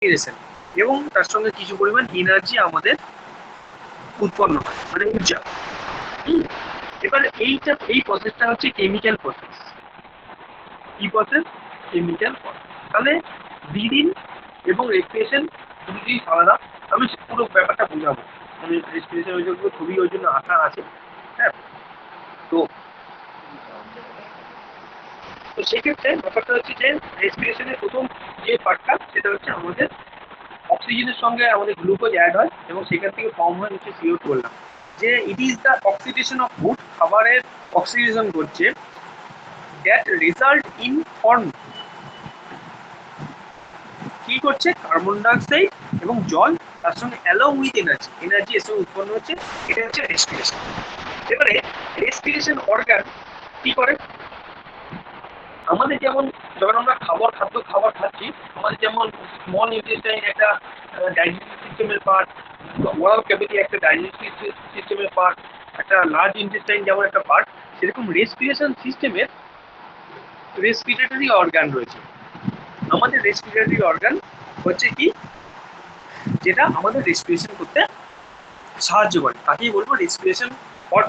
Respiration এবং তার সঙ্গে কিছু পরিমাণ এনার্জি আমাদের উৎপন্ন হয়, মানে ঊর্জা। এবার এই প্রসেসটা হচ্ছে কেমিক্যাল প্রসেস। কি প্রসেস? Chemical process. তাহলে ব্রিদিং এবং রেসপিরেশন দুটো জিনিস আলাদা। আমি পুরো ব্যাপারটা বোঝাবো। মানে রেসপিরেশন ওই জন্য ছবি ওই জন্য আঁকা আছে। হ্যাঁ, তো তো সেক্ষেত্রে ব্যাপারটা হচ্ছে যে রেসপিরেশনের প্রথম যে পার্টটা সেটা হচ্ছে আমাদের অক্সিজেনের সঙ্গে আমাদের গ্লুকোজ অ্যাড হয় এবং সেখান থেকে ফর্ম হয় হচ্ছে CO2 বললাম। যে it is the oxidation of food, খাবারের অক্সিডেশন করছে, দ্যাট রেজাল্ট ইন ফর্ম কি করছে কার্বন ডাইঅক্সাইড এবং জল, তার সঙ্গে অ্যালং উইথ এনার্জি এসব উৎপন্ন হচ্ছে। এটা হচ্ছে রেসপিরেশন। এবারে রেসপিরেশন অর্গান কি করে? আমাদের যেমন যখন আমরা খাবার খাচ্ছি, আমাদের যেমন স্মল ইন্টেস্টাইন একটা ডাইজেস্টিভ সিস্টেমের পার্ট, ওরাল ক্যাভিটি একটা ডাইজেস্টিভ সিস্টেমের পার্ট, একটা লার্জ ইন্টেস্টাইন যেমন একটা পার্ট, সেরকম রেসপিরেশন সিস্টেমের রেসপিরেটরি অর্গান রয়েছে। আমাদের রেসপিরেটরি অর্গান হচ্ছে কি, যেটা আমাদের রেসপিরেশন করতে সাহায্য করে, তাকেই বলবো রেসপিরেশন অর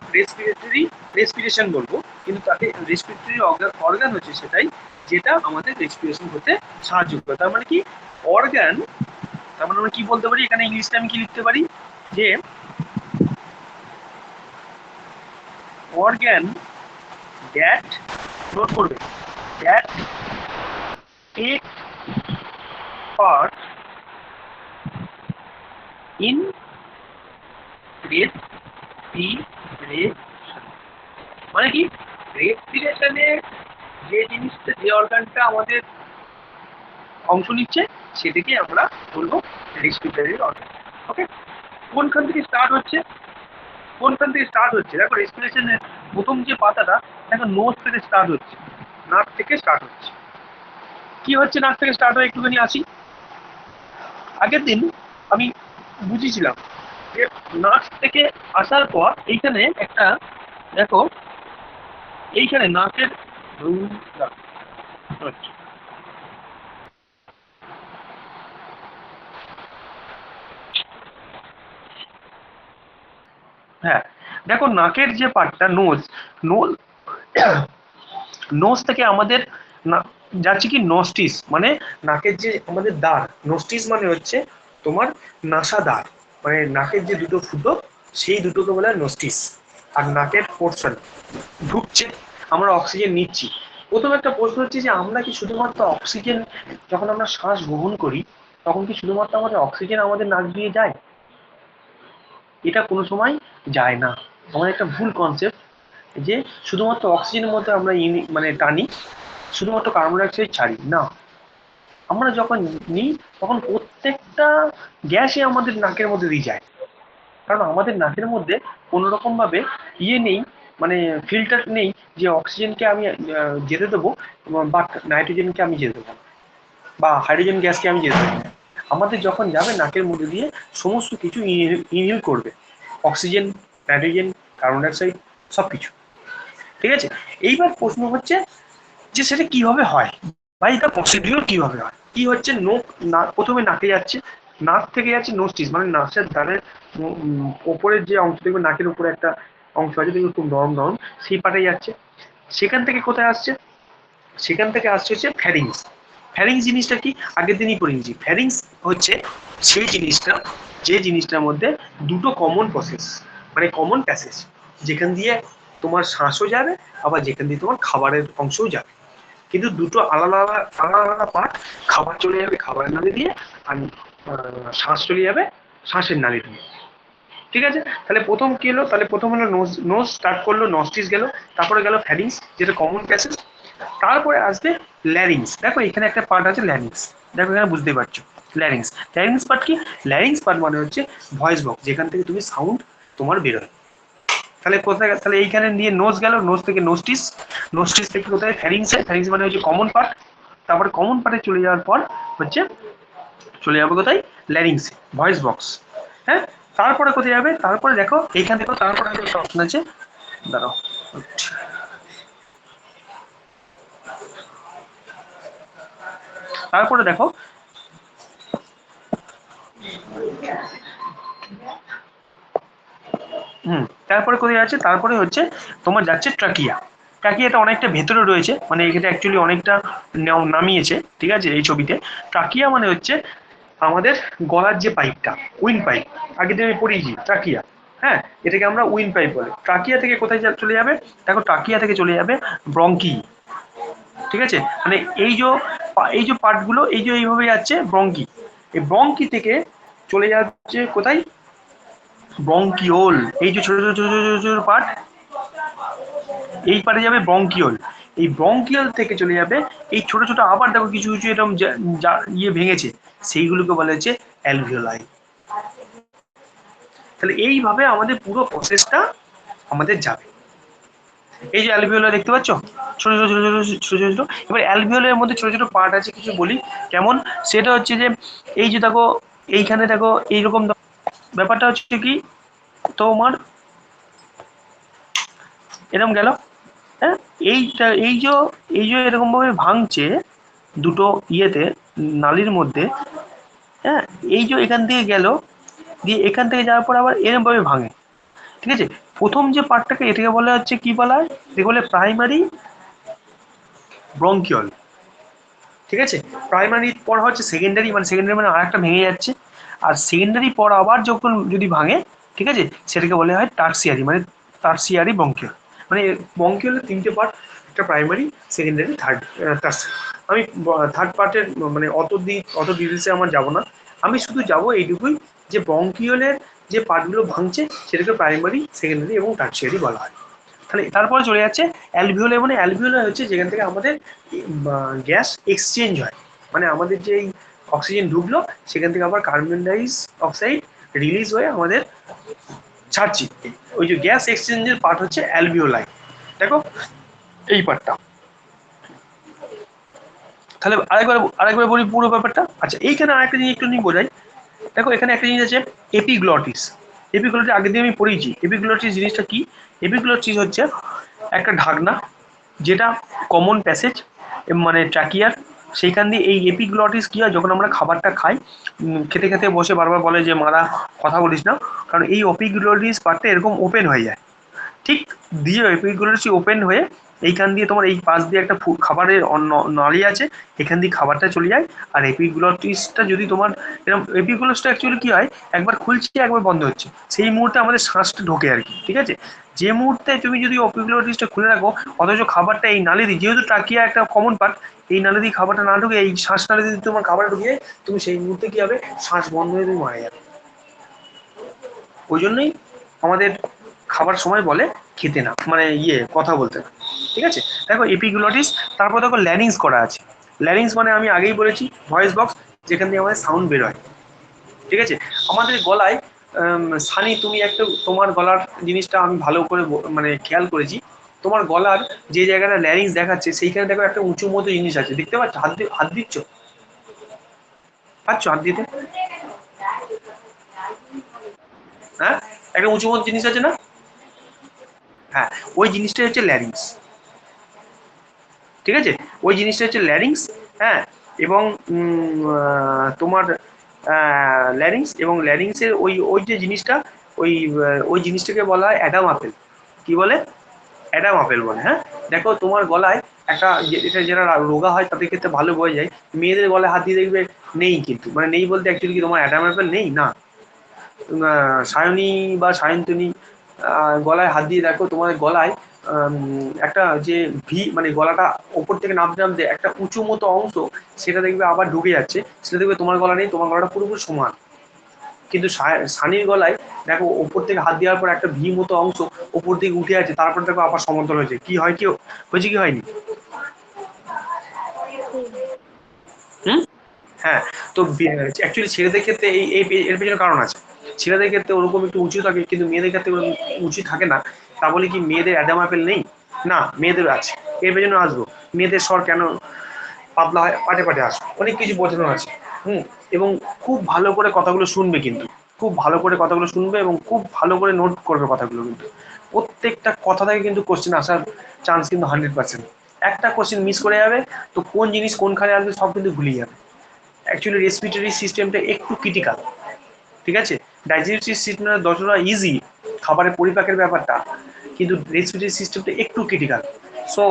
রেসপিরেশন বলবো, কিন্তু তাকে রেসপিরেটরি অর্গান হচ্ছে সেটাই যেটা আমাদের রেসপিরেশন করতে সাহায্য করে। তার মানে কি অর্গান, তার মানে আমরা কি বলতে পারি এখানে ইংলিশটা আমি কি লিখতে পারি যে অর্গান দ্যাট, নোট করবে, that take part in respiration. মানে কি রেসপিরেশনে যে জিনিসটা, যে অর্গানটা আমাদের অংশ নিচ্ছে সেটাকে আমরা বলবো রেসপিরেটরি অর্গান। ওকে, কোনখান থেকে স্টার্ট হচ্ছে? দেখো রেসপিরেশনের প্রথম যে পাতাটা দেখো নোজ থেকে স্টার্ট হচ্ছে, নাক থেকে স্টার্ট হচ্ছে। কি হচ্ছে নাক থেকে স্টার্ট হয়ে একটুখানি আসি। আগের দিন আমি বুঝিয়েছিলাম যে নাক থেকে আসার পর এইখানে একটা দেখো, এইখানে নাকের আচ্ছা, হ্যাঁ দেখো নাকের যে পার্টটা নোজ, নোজ নোজ থেকে আমাদের যাচ্ছে কি নস্টিস, মানে নাকের যে আমাদের দ্বার, নস্টিস মানে হচ্ছে তোমার নাসা দ্বার, মানে নাকের যে দুটো ফুটো সেই দুটোকে বলে নস্টিস। আর নাকের পোর্শন ঢুকছে, আমরা অক্সিজেন নিচ্ছি। প্রথম একটা প্রশ্ন হচ্ছে যে আমরা কি শুধুমাত্র অক্সিজেন, যখন আমরা শ্বাস গ্রহণ করি তখন কি শুধুমাত্র আমাদের অক্সিজেন আমাদের নাক দিয়ে যায়? এটা কোনো সময় যায় না। আমাদের একটা ভুল কনসেপ্ট যে শুধুমাত্র অক্সিজেনের মধ্যে আমরা মানে টানি, শুধুমাত্র কার্বন ডাইঅক্সাইড ছাড়ি না। আমরা যখন নিই তখন প্রত্যেকটা গ্যাসই আমাদের নাকের মধ্যে দিয়ে যায়, কারণ আমাদের নাকের মধ্যে কোনো রকম ভাবে নেই, মানে ফিল্টার নেই যে অক্সিজেনকে আমি যেতে দেবো বা নাইট্রোজেনকে আমি যেতে দেবো বা হাইড্রোজেন গ্যাসকে আমি যেতে দেবো। আমাদের যখন যাবে নাকের মধ্যে দিয়ে সমস্ত কিছু ইনহেল করবে, অক্সিজেন, নাইট্রোজেন, কার্বন ডাইঅক্সাইড, সবকিছু। ঠিক আছে, এইবার প্রশ্ন হচ্ছে যে সেটা কিভাবে হয় বা এটা প্রসিডিওর কিভাবে হয়। কি হচ্ছে, নোক না প্রথমে নাকে যাচ্ছে, নাক থেকে যাচ্ছে নোস্টিস, মানে নাকের দ্বারের ওপরের যে অংশ দেখবে, নাকের উপরে একটা অংশ আছে দেখবে খুব নরম নরম, সেই পাটে যাচ্ছে। সেখান থেকে কোথায় আসছে? সেখান থেকে আসছে হচ্ছে ফ্যারিংস। ফ্যারিংস জিনিসটা কি আগের দিনই করে নিয়েছি। ফ্যারিংস হচ্ছে সেই জিনিসটা, যে জিনিসটার মধ্যে দুটো কমন প্রসেস, মানে কমন প্যাসেজ, যেখান দিয়ে তোমার শ্বাসও যাবে আবার যেখান দিয়ে তোমার খাবারের অংশও যাবে, কিন্তু দুটো আলাদা আলাদা আলাদা আলাদা পার্ট। খাবার চলে যাবে খাবারের নালি দিয়ে, আর শ্বাস চলে যাবে শ্বাসের নালি দিয়ে। ঠিক আছে, তাহলে প্রথম কি হলো, তাহলে প্রথম হলো নোজ, নোজ স্টার্ট করলো, নস্টিস গেল, তারপরে গেল ফ্যারিংস যেটা কমন প্যাসেজ, তারপরে আসবে ল্যারিংস। দেখো এখানে একটা পার্ট আছে ল্যারিংস, দেখো এখানে বুঝতে পারছো ল্যারিংস। ল্যারিংস পার্ট কি? ল্যারিংস পার্ট মানে হচ্ছে ভয়েস বক্স, যেখান থেকে তুমি সাউন্ড তোমার বেরোয়। তাহলে কোথায়, তাহলে এইখানে নিয়ে নোজ গেল, নোজ থেকে নোস্টিস, নোস্টিস থেকে কোথায় ফ্যারিংসে, ফ্যারিংস মানে হচ্ছে কমন পার্ট। তারপরে কমন পার্টে চলে যাওয়ার পর হচ্ছে চলে যাবে কোথায়, ল্যারিংসে, ভয়েস বক্স। হ্যাঁ, তারপরে কোথায় যাবে, তারপরে দেখো এইখান থেকে, তারপরে একটা অপশন আছে, দাঁড়াও, তারপরে দেখো তারপরে কোথায় আছে, তারপরে হচ্ছে তোমার যাচ্ছে ট্রাকিয়া। ট্রাকিয়াটা অনেকটা ভেতরে রয়েছে, মানে এখানে অ্যাকচুয়ালি অনেকটা নামিয়েছে, ঠিক আছে এই ছবিতে। ট্রাকিয়া মানে হচ্ছে আমাদের গলার যে পাইপটা, উইন্ড পাইপ, আগে থেকে আমি পড়িয়েছি ট্রাকিয়া। হ্যাঁ, এটাকে আমরা উইন্ড পাইপ বলে। ট্রাকিয়া থেকে কোথায় চলে যাবে, দেখো ট্রাকিয়া থেকে চলে যাবে ব্রঙ্কি, ঠিক আছে। মানে এই যে পার্টগুলো এই যে এইভাবে যাচ্ছে ব্রঙ্কি, এই ব্রঙ্কি থেকে চলে যাচ্ছে কোথায়, ব্রঙ্কিওল, এই যে ছোট ছোট ছোট ছোট ছোট পার্ট, এই পারে যাবে ব্রঙ্কিওল। এই ব্রঙ্কিওল থেকে চলে যাবে এই ছোট ছোট, আবার দেখো কিছু কিছু এরকম ইয়ে ভেঙেছে, সেইগুলোকে বলা হচ্ছে অ্যালভিওলাই। তাহলে এইভাবে আমাদের পুরো প্রসেসটা আমাদের যাবে। এই যে অ্যালভিওলাই দেখতে পাচ্ছ, ছোট ছোট ছোট ছোট ছোট ছোট ছোট। এবার অ্যালভিওলের মধ্যে ছোট ছোট পার্ট আছে, কিছু বলি কেমন। সেটা হচ্ছে যে এই যে দেখো, এইখানে দেখো এইরকম ব্যাপারটা হচ্ছে কি তোমার, এরকম গেল। হ্যাঁ, এইটা এই যে এরকম ভাবে ভাঙছে দুটো ইয়েতে, নালীর মধ্যে। হ্যাঁ, এই যে এখান থেকে গেল, দিয়ে এখান থেকে যাওয়ার পর আবার এরকম ভাবে ভাঙে, ঠিক আছে। প্রথম যে পার্টটাকে, এটাকে বলা হচ্ছে কি বলা হয়, এটাকে বলে প্রাইমারি ব্রঙ্কিওল, ঠিক আছে। প্রাইমারি পর হচ্ছে সেকেন্ডারি, মানে সেকেন্ডারি মানে আর একটা ভেঙে যাচ্ছে। আর সেকেন্ডারি পর আবার যখন যদি ভাঙে, ঠিক আছে, সেটাকে বলে হয় টার্সিয়ারি, মানে টার্সিয়ারি ব্রঙ্কিওল। মানে ব্রঙ্কিওলের তিনটে পার্ট, একটা প্রাইমারি, সেকেন্ডারি, থার্ড, টার্সিয়ারি। আমি থার্ড পার্টের মানে অত ডিটেলসে আমার যাব না। আমি শুধু যাব এইটুকুই, যে ব্রঙ্কিওলের যে পার্টগুলো ভাঙছে সেটাকে প্রাইমারি, সেকেন্ডারি এবং টার্সিয়ারি বলা হয়। তাহলে তারপরে চলে যাচ্ছে অ্যালভিওলাই। মানে অ্যালভিওলাই হচ্ছে যেখান থেকে আমাদের গ্যাস এক্সচেঞ্জ হয়, মানে আমাদের যে এই অক্সিজেন ঢুকলো, সেখান থেকে আবার কার্বন ডাই অক্সাইড রিলিজ হয়ে আমাদের ছাড়ছি, ওই যে গ্যাস এক্সচেঞ্জের পার্ট হচ্ছে অ্যালভিওলাই। দেখো এই পার্টটা, তাহলে আরেকবার বলি পুরো ব্যাপারটা। আচ্ছা, এইখানে আরেকটা জিনিস একটু নিয়ে বোঝাই। দেখো এখানে একটা জিনিস আছে, এপিগ্লটিস। এপিগ্লটিস আগে দিয়ে আমি পড়েছি। এপিগ্লটিস জিনিসটা কি, এপিগ্লটিস হচ্ছে একটা ঢাকনা, যেটা কমন প্যাসেজ, মানে ট্র্যাকিয়ার, সেইখান দিয়ে এই এপিগ্লটিস কি হয়, যখন আমরা খাবারটা খাই, খেতে খেতে বসে বারবার বলে যে মারা কথা বলিস না, কারণ এই এপিগ্লটিস পার্টটা এরকম ওপেন হয়ে যায়, ঠিক। দিয়ে এপিগুলোর ওপেন হয়ে এইখান দিয়ে তোমার এই পাশ দিয়ে একটা খাবারের নালী আছে, এখান দিয়ে খাবারটা চলে যায়। আর এপিগুলোটিসটা যদি তোমার এরকম, এপিগুলোসটা অ্যাকচুয়ালি কি হয়, একবার খুলছে একবার বন্ধ হচ্ছে, সেই মুহূর্তে আমাদের শ্বাসটা ঢোকে আর কি, ঠিক আছে। যে মুহূর্তে তুমি যদি এপিগুলোটিসটা খুলে রাখো, অথচ খাবারটা এই নালী দিয়ে, যেহেতু ট্রাকিয়া একটা কমন পার্ট, এই নালী দিয়ে খাবারটা না ঢুকে এই শ্বাস নালী দিয়ে তোমার খাবার ঢুকে যায়, তুমি সেই মুহূর্তে কি হবে, শ্বাস বন্ধ হয়ে তুমি মারা যাবে। ওই জন্যই আমাদের খাবার সময় বলে খেতে না, মানে কথা বলতে না, ঠিক আছে। দেখো এপিগ্লটিস, তারপর দেখো ল্যারিংস করা আছে। ল্যারিংস মানে আমি আগেই বলেছি ভয়েস বক্স, যেখান দিয়ে আমাদের সাউন্ড বেরোয়, ঠিক আছে। আমাদের গলায় সানি, তুমি একটা তোমার গলার জিনিসটা আমি ভালো করে মানে খেয়াল করেছি, তোমার গলার যে জায়গাটা ল্যারিংস দেখাচ্ছে সেইখানে দেখো একটা উঁচু মতো জিনিস আছে, দেখতে পাচ্ছ, হাত দিচ্ছ, পাচ্ছ হাত দিতে, হ্যাঁ, একটা উঁচু মতো জিনিস আছে না, হ্যাঁ, ওই জিনিসটা হচ্ছে ল্যারিংস, ঠিক আছে। ওই জিনিসটা হচ্ছে ল্যারিংস। হ্যাঁ, এবং তোমার ল্যারিংস এবং ল্যারিংসের ওই ওই যে জিনিসটা, ওই জিনিসটাকে বলা হয় অ্যাডাম আপেল। কি বলে, অ্যাডাম আপেল বলে। হ্যাঁ, দেখো তোমার গলায় একটা এটা যারা রোগা হয় তাদের ক্ষেত্রে ভালো বোঝা যায়, মেয়েদের গলায় হাত দিয়ে দেখবে নেই, কিন্তু মানে নেই বলতে অ্যাকচুয়ালি কি তোমার অ্যাডাম আপেল নেই না, সায়নী বা সায়ন্তনী গলায় হাত দিয়ে দেখো, তোমার গলায় একটা যে মানে গলাটা ওপর থেকে নামতে নামতে একটা উঁচু মতো অংশ, সেটা দেখবে আবার ঢুকে যাচ্ছে, সেটা দেখবে তোমার গলা নেই, তোমার গলাটা পুরোপুরি সমান। কিন্তু সানির গলায় দেখো ওপর থেকে হাত দেওয়ার পর একটা মতো অংশ ওপর দিকে উঠে আছে, তারপর দেখো আবার সমান্তর হয়েছে, কি হয়, কি হয়েছে, কি হয়নি। হুম, হ্যাঁ। তো অ্যাকচুয়ালি ছেলেদের ক্ষেত্রে এর পেছনে কারণ আছে। ছেলেদের ক্ষেত্রে ওরকম একটু উঁচু থাকে, কিন্তু মেয়েদের ক্ষেত্রে ওরকম উঁচু থাকে না। তা বলে কি মেয়েদের অ্যাডাম আপেল নেই, না, মেয়েদের আছে। এর পেছনে আসবো, মেয়েদের স্বর কেন পাতলা হয়, পাটে পাটে আসবে, অনেক কিছু বোঝানো আছে। এবং খুব ভালো করে কথাগুলো শুনবে, কিন্তু খুব ভালো করে কথাগুলো শুনবে এবং খুব ভালো করে নোট করবে কথাগুলো, কিন্তু প্রত্যেকটা কথা থেকে কিন্তু কোশ্চেন আসার চান্স কিন্তু 100%। একটা কোশ্চেন মিস করে যাবে, তো কোন জিনিস কোনখানে আসবে সব কিন্তু ভুলে যাবে। অ্যাকচুয়ালি রেসপিরেটরি সিস্টেমটা একটু ক্রিটিক্যাল, ঠিক আছে। ডাইজেস্টিভ সিস্টেমটা যতটা ইজি খাবারের পরিপাকের ব্যাপারটা, কিন্তু রেসপিরেটরি সিস্টেমটা একটু ক্রিটিক্যাল। সো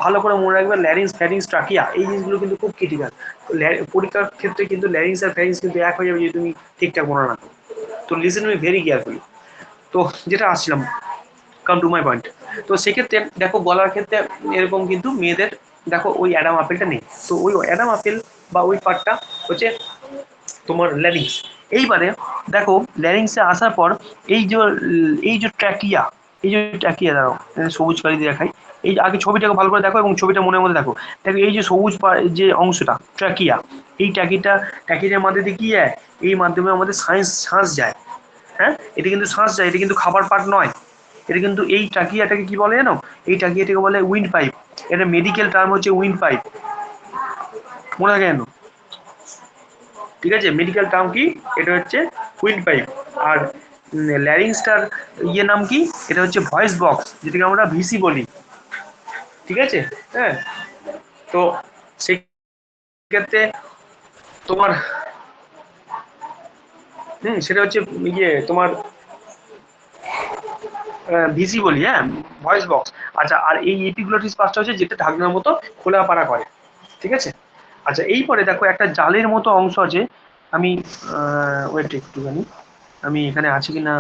ভালো করে মনে রাখবে, ল্যারিংস ফ্যারিংস ট্রাকিয়া এই জিনিসগুলো কিন্তু খুব ক্রিটিক্যাল। পরীক্ষার ক্ষেত্রে কিন্তু ল্যারিংস আর ফ্যারিংস কিন্তু এক হয়ে যাবে যদি তুমি ঠিকঠাক মনে রাখো। তো লিসেন মি ভেরি কেয়ারফুলি। তো যেটা আসছিলাম, কাম টু মাই পয়েন্ট। তো সেক্ষেত্রে দেখো গলার ক্ষেত্রে এরকম কিন্তু মেয়েদের দেখো ওই অ্যাডাম আপেলটা নেই। তো ওই অ্যাডাম আপেল বা ওই পার্টটা হচ্ছে তোমার ল্যারিংস। এইবারে দেখো ল্যারিংসে আসার পর এই যে ট্র্যাকিয়া, এই যে ট্র্যাকিয়া দাঁড়াও সবুজ কালি দিয়ে দেখাই। এই আগে ছবিটাকে ভালো করে দেখো এবং ছবিটা মনের মধ্যে দেখো। দেখো এই যে সবুজ যে অংশটা ট্র্যাকিয়া, এই ট্র্যাকিটার মধ্যে দিয়ে কি যায়, এই মাধ্যমে আমাদের শ্বাস যায়। হ্যাঁ, এটা কিন্তু শ্বাস যায়, এটা কিন্তু খাবার পার্ট নয়। এটা কিন্তু এই ট্র্যাকিয়াটাকে কি বলে জানো, এই ট্র্যাকিয়াটাকে বলে উইন্ড পাইপ। এটা মেডিকেল টার্ম হচ্ছে উইন্ড পাইপ, মনে থাকে জানো? ঠিক আছে, মেডিকেল টার্ম কি, এটা হচ্ছে উইন্ড পাইপ। আর ল্যারিংসটার নাম কি, এটা হচ্ছে ভয়েস বক্স, যেটাকে আমরা ভিসি বলি। ঠিক আছে, হ্যাঁ। তো সেক্ষেত্রে তোমার সেটা হচ্ছে তোমার ভিসি বলি, হ্যাঁ, ভয়েস বক্স। আচ্ছা, আর এই এপিগ্লটিস পার্টটা হচ্ছে যেটা ঢাকনার মতো খোলা পাড়া করে। ঠিক আছে। আচ্ছা, এই পরে দেখো একটা জালের মতো অংশ আছে। আমি ওয়েট একটুখানি, আমি এখানে আছে কিনা,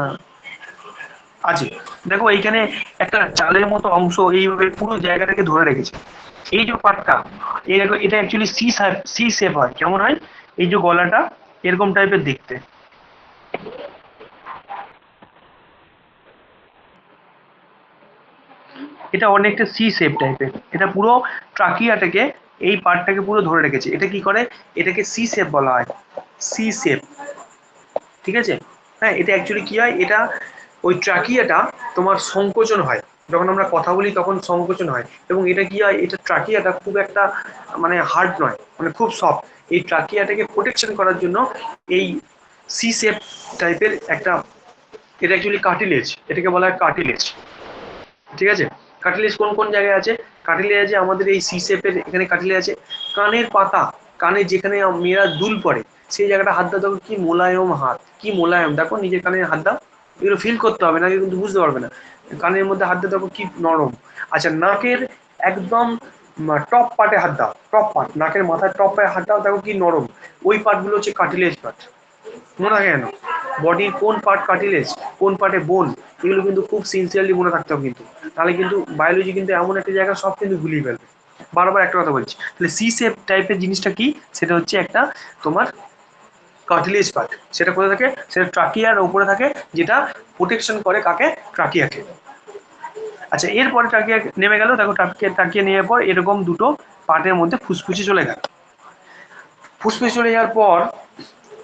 আছে। দেখো এইখানে একটা জালের মতো অংশ এইভাবে পুরো জায়গাটাকে ধরে রেখেছে। এই যে পার্টটা, এই দেখো এটা অ্যাকচুয়ালি সি শেপ হয়। কেমন হয়, এই যে গলাটা এরকম টাইপের দেখতে। এটা অনেকটা সি শেপ টাইপের। এটা পুরো ট্রাকিয়াটাকে, এই পার্টটাকে পুরো ধরে রেখেছে। এটা কি করে, এটাকে সি শেপ বলা হয়, সি শেপ। ঠিক আছে, হ্যাঁ। এটা অ্যাকচুয়ালি কি হয়, এটা ওই ট্রাকিয়াটা তোমার সংকোচন হয়, যখন আমরা কথা বলি তখন সংকোচন হয়। এবং এটা কি হয়, এটা ট্রাকিয়াটা খুব একটা মানে হার্ড নয়, মানে খুব সফট। এই ট্রাকিয়াটাকে প্রোটেকশন করার জন্য এই সি শেপ টাইপের একটা, এটা অ্যাকচুয়ালি কার্টিলেজ, এটাকে বলা হয় কার্টিলেজ। ঠিক আছে, কার্টিলেজ কোন কোন জায়গায় আছে, কার্টিলেজ আছে আমাদের এই সি শেপের এখানে কার্টিলেজ আছে। কানের পাতা, কানে যেখানে মেয়েরা দুল পড়ে সেই জায়গাটা হাত দাও, দেখো কি মোলায়েম হাত, কি মোলায়েম, দেখো নিজের কানে হাত দাও, এগুলো ফিল করতে হবে না, কিন্তু বুঝতে পারবে না। কানের মধ্যে হাত দাও, দেখো কি নরম। আচ্ছা, নাকের একদম টপ পার্টে হাত দাও, টপ পার্ট, নাকের মাথার টপ পার্টে হাত দাও, দেখো কি নরম। ওই পার্টগুলো হচ্ছে কার্টিলেজ পার্ট। মনে থাকে কেন, বডির কোন পার্ট কার্টিলেজ, কোন পার্টে বোন, এগুলো কিন্তু খুব সিনসিয়ারলি মনে রাখতে হবে কিন্তু। তাহলে কিন্তু বায়োলজি কিন্তু এমন একটা জায়গা, সব কিন্তু গুলিয়ে ফেলবে। বারবার একটা কথা বলছি, তাহলে সি শেপ টাইপের জিনিসটা কি, সেটা হচ্ছে একটা তোমার কার্টিলেজ পার্ট। সেটা কোথায় থাকে, সেটা ট্রাকিয়ার উপরে থাকে, যেটা প্রোটেকশন করে কাকে, ট্রাকিয়াকে। আচ্ছা, এরপরে ট্রাকিয়া নেমে গেল, দেখো ট্রাকিয়া নেওয়ার পর এরকম দুটো পার্টের মধ্যে ফুসফুসে চলে গেল। ফুসফুসে চলে যাওয়ার পর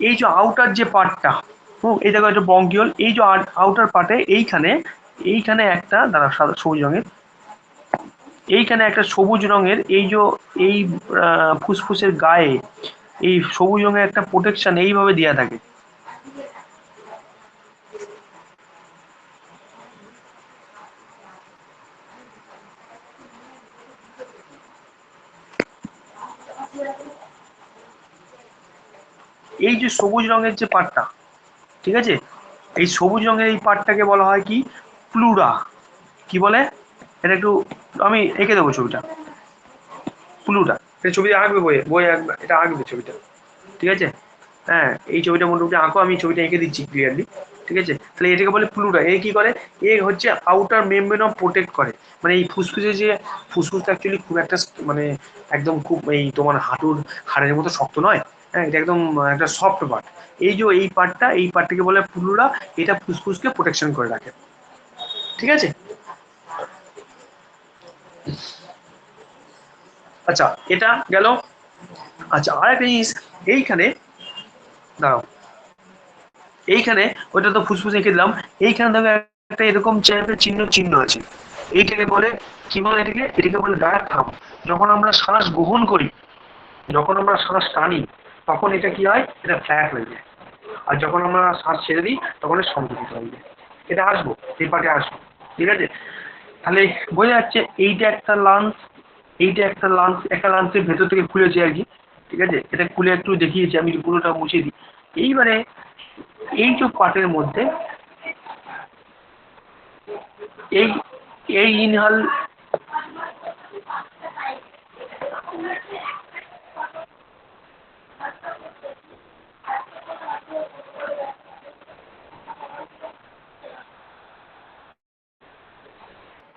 এই যে আউটার যে পার্টটা, এই দেখো একটা বঙ্কিওল, এই যে আউটার পার্টে এইখানে, এইখানে একটা দাঁড়া সাদা সবুজ রঙের, এইখানে একটা সবুজ রঙের, এই যে এই ফুসফুসের গায়ে এই সবুজ রঙের একটা প্রোটেকশন এইভাবে দেওয়া থাকে। এই যে সবুজ রঙের যে পার্টটা, ঠিক আছে, এই সবুজ রঙের এই পার্টটাকে বলা হয় কি, প্লুরা। কি বলে, এটা একটু আমি এঁকে দেবো ছবিটা, প্লুরা। এই ছবিটা আঁকবে, বইয়ে বইয়ে আঁকবে, এটা আঁকবে ছবিটা। ঠিক আছে, হ্যাঁ, এই ছবিটা মোটামুটি আঁকো, আমি ছবিটা এঁকে দিচ্ছি ক্লিয়ারলি। ঠিক আছে, তাহলে এটাকে বলে প্লুরা। এ কি করে, এ হচ্ছে আউটার মেমব্রেন প্রোটেক্ট করে। মানে এই ফুসফুসে যে, ফুসফুসটা অ্যাকচুয়ালি খুব একটা মানে একদম খুব এই তোমার হাঁটুর হাড়ের মতো শক্ত নয়। হ্যাঁ, এটা একদম একটা সফট পার্ট। এই যে এই পার্টটা, এই পার্টটাকে বলে প্লুরা। এটা ফুসফুসকে প্রোটেকশন করে রাখে। ঠিক আছে। আচ্ছা, এটা গেল। আচ্ছা, আর একটা জিনিস এইখানে দাঁড়াও, এইখানে ওইটা তো ফুসফুস এঁকে দিলাম। এইখানে দেখো একটা এরকম টাইপের চিহ্ন চিহ্ন আছে। এইটাকে বলে কি বলে, এটাকে এটাকে বলে ডায়াফ্রাম। যখন আমরা শ্বাস গ্রহণ করি, যখন আমরা শ্বাস টানি, তখন এটা কি হয়, এটা ফ্ল্যাট হয়ে যায়। আর যখন আমরা শ্বাস ছেড়ে দিই তখন এটা সংকুচিত হয়ে যায়। এটা আসবো, এই পার্টে আসবো। ঠিক আছে, তাহলে বোঝা যাচ্ছে এইটা একটা লাংস, এইটা একটা লাংস, একটা লাংসের ভেতর থেকে খুলেছে আর কি। ঠিক আছে, এটা খুলে একটু দেখিয়েছি আমি, পুরোটা মুছে দিই। এইবারে এই যে পার্টের মধ্যে এই এই ইনহাল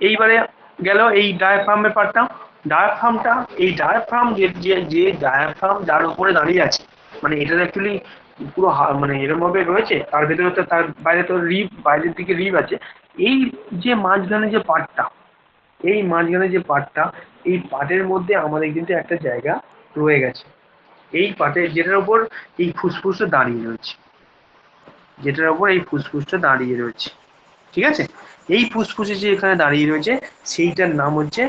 এইবারে গেল এই ডায়াফ্রামের পার্টটা। ডায়াফ্রামটা এই ডায়াফ্রাম যে ডায়াফ্রাম যার উপরে দাঁড়িয়ে আছে, মানে এটা অ্যাকচুয়ালি পুরো মানে এরকম ভাবে রয়েছে, তার ভেতরে তো তার বাইরে তো রিব, বাইরের দিকে রিব আছে। এই যে মাঝখানে যে পার্টটা, এই মাঝখানে যে পার্টটা, এই পার্টের মধ্যে আমাদের কিন্তু একটা জায়গা রয়ে গেছে, এই পার্টে যেটার উপর এই ফুসফুসটা দাঁড়িয়ে রয়েছে, যেটার উপর এই ফুসফুসটা দাঁড়িয়ে রয়েছে, ঠিক আছে? এই ফুসফুসে যে এখানে দাঁড়িয়ে রয়েছে সেইটার নাম হচ্ছে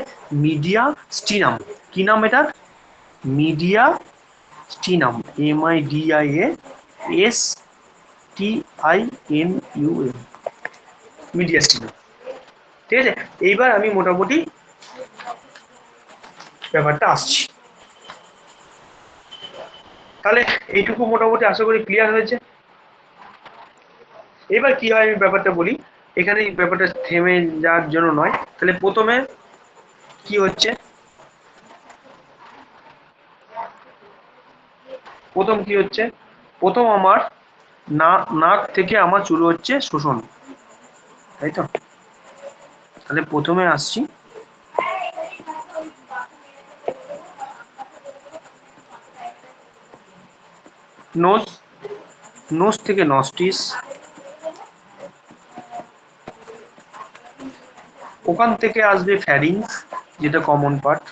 মিডিয়া স্টিনাম। কি নাম এটার? Mediastinum, MIDIASTINUM, mediastinum. ঠিক আছে, এইবার আমি মোটামুটি ব্যাপারটা আসছি। তাহলে এইটুকু মোটামুটি আশা করি ক্লিয়ার হয়েছে। এবার কি হয় আমি ব্যাপারটা বলি, এখানে ব্যাপারটা থেমে যাওয়ার জন্য নয়। তাহলে প্রথমে কি হচ্ছে, প্রথম আমার নাক থেকে আমার শুরু হচ্ছে শোষণ, তাই তো? তাহলে প্রথমে আসছি নোজ, নোজ থেকে নস্টিস, ওখান থেকে আসবে ফ্যারিংস, যেটা কমন পার্ট,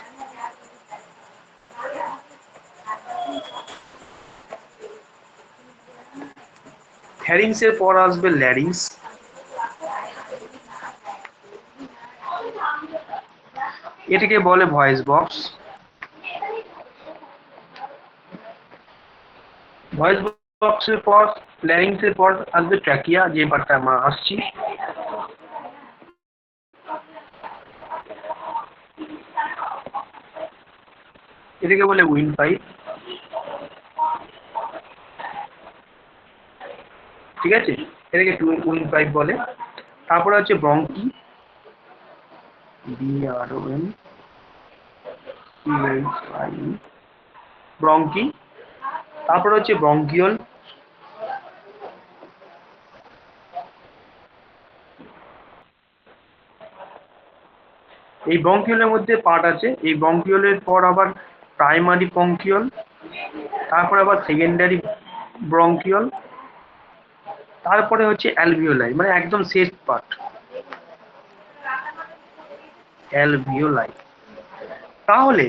ফ্যারিংস এর পর আসবে ল্যারিংস, এটাকে বলে ভয়েস বক্স। ভয়েস বক্সের পর ল্যারিংস এর পর আসবে ট্র্যাকিয়া, যে পার্টটা আমরা আসছি। এটাকে বলে উইন্ড পাইপ, ঠিক আছে? এটাকে উইন্ড পাইপ বলে। তারপরে হচ্ছে ব্রঙ্কি, BRONCHI, ব্রঙ্কি। তারপরে হচ্ছে ব্রঙ্কিওল, এই ব্রঙ্কিওলের মধ্যে পার্ট আছে। এই ব্রঙ্কিওলের পর আবার প্রাইমারি ব্রঙ্কিওল, তারপর আবার সেকেন্ডারি ব্রঙ্কিওল, তারপরে হচ্ছে অ্যালভিওলাই, মানে একদম শেষ পার্ট অ্যালভিওলাই। তাহলে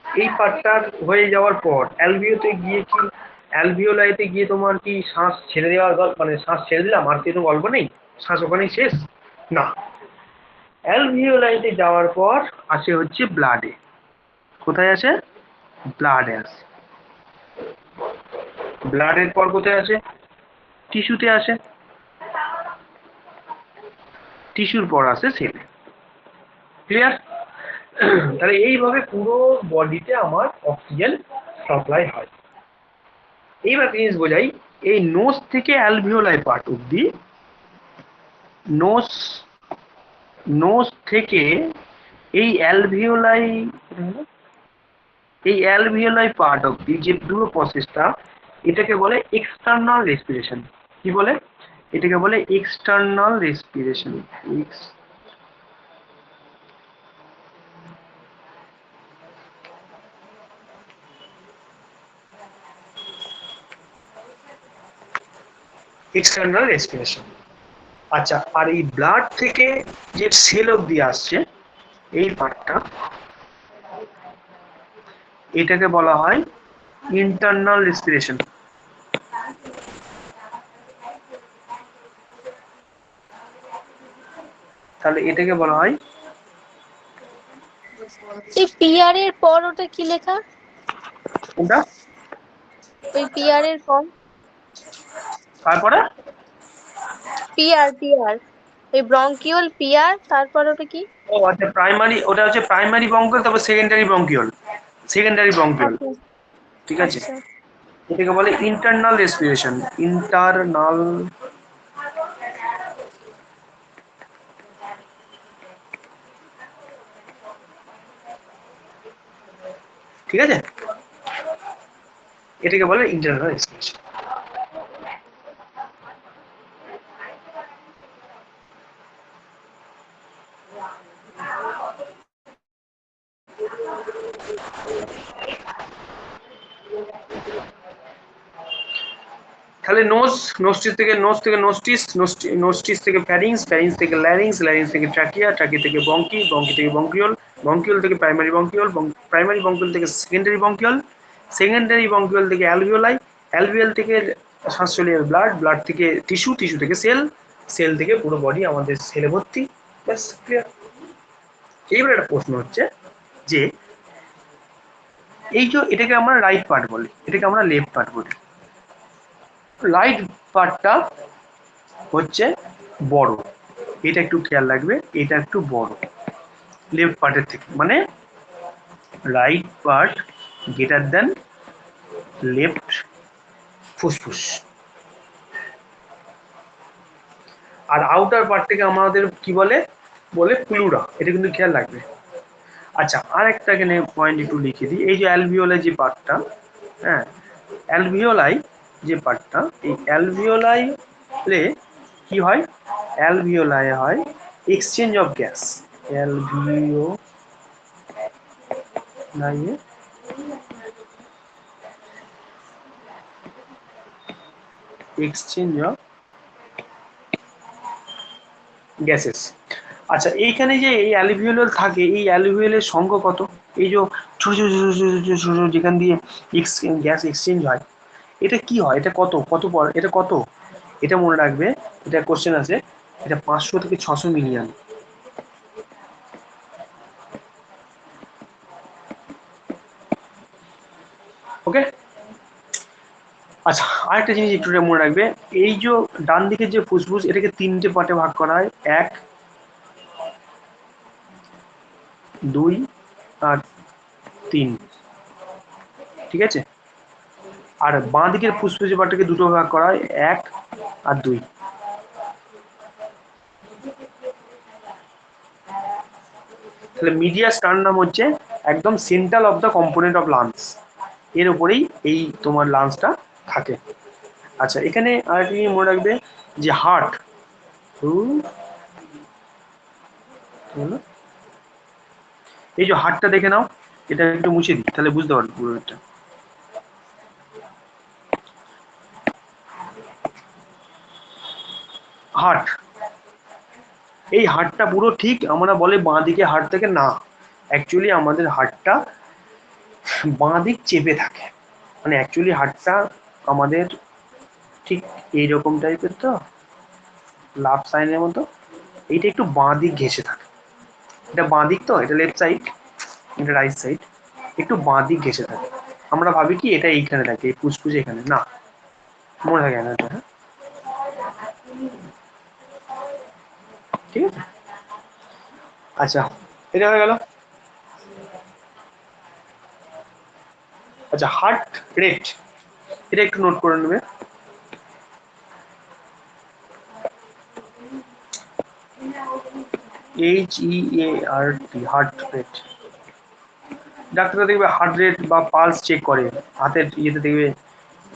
এই পার্টটা হয়ে যাওয়ার পর অ্যালভিওতে গিয়ে কি, অ্যালভিওলাইতে গিয়ে তোমার কি শ্বাস ছেড়ে দেওয়ার মানে শ্বাস ছেড়ে দিলাম আর কোনো গল্প নেই, শ্বাস ওখানেই শেষ? না, অ্যালভিওলাইতে যাওয়ার পর আসে হচ্ছে ব্লাডে। কোথায় আসে? ব্লাডে আসে। ব্লাডের পর কোথায় আসে? টিস্যুতে আসে। টিস্যুর পর আসে সেলে। ক্লিয়ার? তাহলে এইভাবে পুরো বডিতে আমার অক্সিজেন সাপ্লাই হয়। এইবার জিনিস বোঝাই, এই নোজ থেকে অ্যালভিওলাই পার্ট অব্দি, নোজ নোজ থেকে এই অ্যালভিওলাই পার্ট অব্দি যে পুরো প্রসেসটা, এটাকে বলে এক্সটার্নাল রেসপিরেশন। কি বলে? এটাকে বলে এক্সটার্নাল রেসপিরেশন। External respiration. আচ্ছা, আর এই ব্লাড থেকে যে সেল অব্দি আসছে এই পার্টটা, এটাকে বলা হয় ইন্টারনাল রেসপিরেশন। তাহলে এটাকে বলা হয়, এই পিআর এর পর ওটা কি লেখা? কোনটা? ওই পিআর এর পর, তারপরে পিআর ওই ব্রঙ্কিওল পিআর, তারপর ওটা কি? ও আচ্ছা, প্রাইমারি, ওটা হচ্ছে প্রাইমারি ব্রঙ্কিওল, তারপর সেকেন্ডারি ব্রঙ্কিওল, সেকেন্ডারি ব্রঙ্কিওল, আচ্ছা ঠিক আছে? আচ্ছা এটাকে বলে ইন্টারনাল রেসপিরেশন। ইন্টারনাল, ঠিক আছে, এটাকে বলে ইন্টারনাল রেসপিরেশন। তাহলে নোস্টিস থেকে নোস্টিস, নোস্টিস থেকে ফ্যারিংস, ফ্যারিংস থেকে ল্যারিংস, ল্যারিংস থেকে ট্রাকিয়া, ট্রাকিয়া থেকে বঙ্কি, বঙ্কি থেকে বঙ্কিওল, বঙ্কিওল থেকে প্রাইমারি বঙ্কিওল, প্রাইমারি বঙ্কিওল থেকে সেকেন্ডারি বঙ্কিওল, সেকেন্ডারি বঙ্কিওল থেকে অ্যালভিওলাই, অ্যালভিওল থেকে শ্বাসচলিয়ার ব্লাড, ব্লাড থেকে টিস্যু, টিস্যু থেকে সেল, সেল থেকে পুরো বডি আমাদের সেলে ভর্তি। ব্যাস, ক্লিয়ার। এইবার একটা প্রশ্ন হচ্ছে যে এই যে এটাকে আমরা রাইট পার্ট বলি, এটাকে আমরা লেফট পার্ট বলি। রাইট পার্টটা হচ্ছে বড়, এটা একটু খেয়াল রাখবে, এটা একটু বড় লেফট পার্টের থেকে, মানে right part greater than left ফুসফুস। আর আউটার পার্টটাকে আমাদের কি বলে, বলে প্লুরা, এটা কিন্তু খেয়াল রাখবে। আচ্ছা, আর একটা এখানে পয়েন্ট একটু লিখে দিই, এই যে অ্যালভিওলাই যে পার্টটা, হ্যাঁ, অ্যালভিওলাই যে পার্টটা, এই অ্যালভিওলাই কি হয়, অ্যালভিওলাই হয় exchange of gas, alveoli exchange of gases. আচ্ছা, এইখানে যে এই অ্যালভিওল থাকে, এই অ্যালভিওলের সংখ্যা কত, এই যে ছোট ছোট ছোট ছোট ছোট ছোট যেখান দিয়ে গ্যাস এক্সচেঞ্জ হয়, এটা কি হয়, এটা কত কত পর, এটা কত, এটা মনে রাখবে, এটা কোশ্চেন আছে, এটা 500 থেকে 600 মিলিয়ন। ওকে। আচ্ছা, আরেকটা জিনিস একটু মনে রাখবে, এই যে ডান দিকের যে ফুসফুস, এটাকে 3টে পার্টে ভাগ করা হয়, 1, 2 আর 3, ঠিক আছে। আর বাঁ দিকের ফুসফুসের পার্টটাকে দুটো ভাগ করা হয়, 1 আর 2। তাহলে মিডিয়া স্টার নাম হচ্ছে একদম central of the component of lungs, এর উপরেই এই তোমার লাংসটা থাকে। আচ্ছা, এখানে আরেকটা জিনিস মনে রাখবে যে হার্ট, এই যে হার্টটা দেখে নাও, এটা একটু মুছে দিই তাহলে বুঝতে পারবে পুরো এটা। হার্ট, এই হার্টটা পুরো ঠিক আমরা বলে বাঁ দিকে হার্ট থেকে, না, অ্যাকচুয়ালি আমাদের হার্টটা বাঁ দিক চেপে থাকে, মানে অ্যাকচুয়ালি হার্টটা আমাদের ঠিক এইরকম টাইপের, তো লাভ সাইনের মতো, এইটা একটু বাঁ দিক ঘেসে থাকে, এটা বাঁ দিক, তো এটা লেফট সাইড, এটা রাইট সাইড, একটু বাঁ দিক ঘেসে থাকে। আমরা ভাবি কি এটা এইখানে থাকে, এই ফুসফুস এখানে, না, মনে থাকে না এটা, হ্যাঁ, ঠিক আছে। আচ্ছা, এটা হয়ে গেল। আচ্ছা, হার্ট রেট, এটা একটু নোট করে নেবে। HEART, heart rate. ডাক্তাররা দেখবে হার্ট রেট বা পালস চেক করে, হাতের ইয়েতে দেখবে,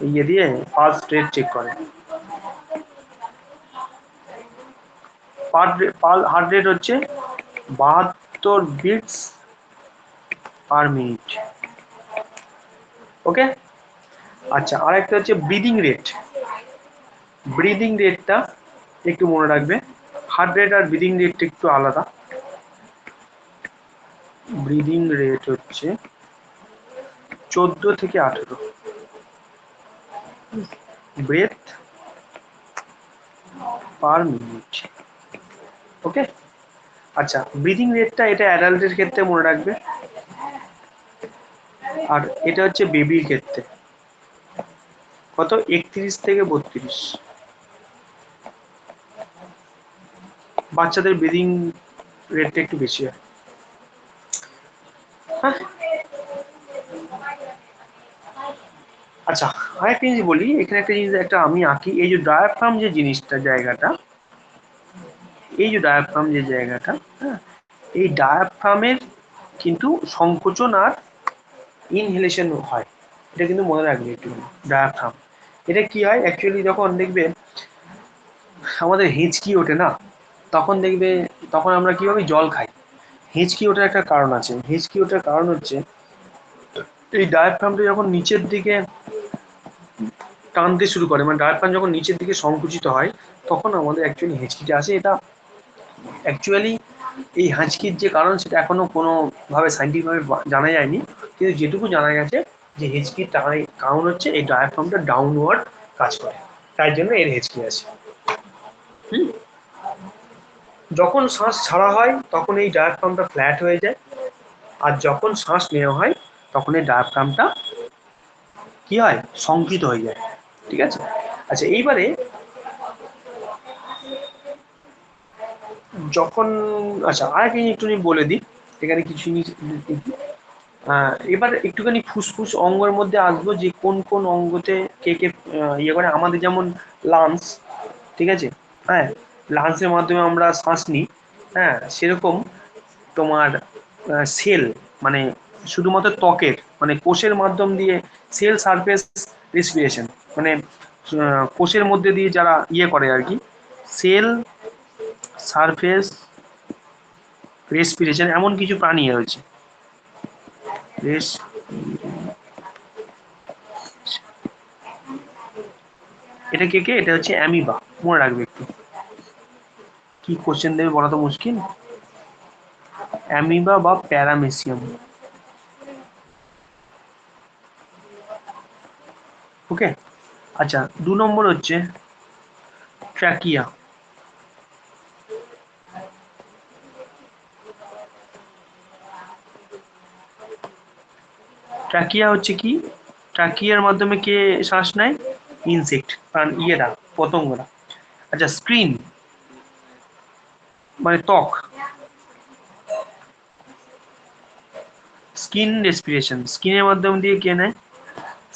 ইয়ে দিয়ে পালস রেট চেক করে। হার্ট রেট হচ্ছে 72 বিটস পার মিনিট। ওকে। আচ্ছা, আর একটা হচ্ছে ব্রিদিং রেট। ব্রিদিং রেটটা একটু মনে রাখবে, হার্ট রেট আর ব্রিদিং রেটটা একটু আলাদা। ব্রিদিং রেট হচ্ছে 14 থেকে 18 ব্রেথ পার মিনিট। ওকে। আচ্ছা, ব্রিদিং রেটটা এটা অ্যাডাল্টের ক্ষেত্রে মনে রাখবে, আর এটা হচ্ছে বেবির ক্ষেত্রে কত, 31 থেকে 32। বাচ্চাদের ব্রিদিং রেটটা একটু বেশি হয়। হ্যাঁ, আচ্ছা, আরেকটা জিনিস বলি, এখানে একটা জিনিস একটা আমি আঁকি, এই যে ডায়াফ্রাম যে জিনিসটা জায়গাটা, এই যে ডায়াফ্রাম যে জায়গাটা, হ্যাঁ, এই ডায়াফ্রামের কিন্তু সংকোচন আর ইনহেলেশন হয়, এটা কিন্তু মনে রাখবে একটু। ডায়াফ্রাম এটা কি হয় অ্যাকচুয়ালি, যখন দেখবে আমাদের হেঁচকি ওঠে না, তখন দেখবে, তখন আমরা কিভাবে জল খাই, হেঁচকি ওঠার একটা কারণ আছে। হেঁচকি ওঠার কারণ হচ্ছে এই ডায়াফ্রামটা যখন নিচের দিকে টানতে শুরু করে, মানে ডায়াফ্রাম যখন নিচের দিকে সংকুচিত হয়, তখন আমাদের অ্যাকচুয়ালি হেঁচকিটা আসে। এটা অ্যাকচুয়ালি এই হাঁচকির যে কারণ সেটা এখনো কোনোভাবে সাইন্টিফিকভাবে জানা যায়নি, কিন্তু যেটুকু জানা গেছে যে হেঁচকির কারণ হচ্ছে এই ডায়াফ্রামটা ডাউনওয়ার্ড কাজ করে, তাই জন্য এর হেঁচকি আছে। হুম, যখন শ্বাস ছাড়া হয় তখন এই ডায়াফ্রামটা ফ্ল্যাট হয়ে যায়, আর যখন শ্বাস নেওয়া হয় তখন এই ডায়াফ্রামটা কি হয়, সংকৃত হয়ে যায়। ঠিক আছে। আচ্ছা, এইবারে যখন, আচ্ছা আরেকটা জিনিস একটু বলে দিই, এখানে কিছু জিনিস এবার একটুখানি ফুসফুস অঙ্গের মধ্যে আসবো, যে কোন কোন অঙ্গতে কে কে ইয়ে করে। আমাদের যেমন লাংস, ঠিক আছে, হ্যাঁ, লাংসের মাধ্যমে আমরা শ্বাস নিই, হ্যাঁ, সেরকম তোমার সেল, মানে শুধুমাত্র ত্বকের, মানে কোষের মাধ্যম দিয়ে সেল সারফেস রেসপিরেশন, মানে কোষের মধ্যে দিয়ে যারা ইয়ে করে আর কি, সেল সারফেস রেসপিরেশন, এমন কিছু প্রাণী রয়েছে। রেস, এটা কে কে, এটা হচ্ছে অ্যামিবা, মনে রাখবে একটু। কি কোশ্চেন দেবে বলা তো মুশকিল। অ্যামিবা বা প্যারামেসিয়াম। ওকে। আচ্ছা, 2 নম্বর হচ্ছে ট্র্যাকিয়া। ট্র্যাকিয়া হচ্ছে কি, ট্র্যাকিয়ার মাধ্যমে কে শ্বাস নেয়, ইনসেক্ট, কারণ ইয়েরা, পতঙ্গরা। আচ্ছা, স্ক্রিন মানে ত্বক, স্কিন রেসপিরেশন, স্কিনের মাধ্যম দিয়ে কে নেয়,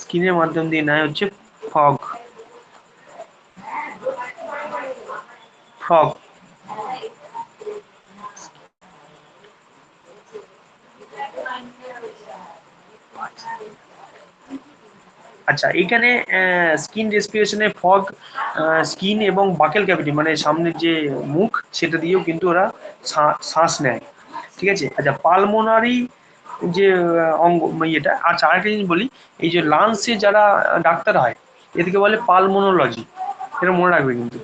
স্কিনের মাধ্যম দিয়ে নেয় হচ্ছে ফগ, ফগ। আচ্ছা, এখানে স্কিন রেসপিরেশনে ফগ স্কিন এবং বাকেল ক্যাভিটি মানে সামনের যে মুখ, সেটা দিয়েও কিন্তু ওরা শ্বাস নেয়। ঠিক আছে। আচ্ছা, পালমোনারি যে অঙ্গ ইয়েটা। আচ্ছা, আরেকটা জিনিস বলি, এই যে লাংসে যারা ডাক্তার হয় এদেরকে বলে পালমোনোলজি, এটা মনে রাখবে কিন্তু,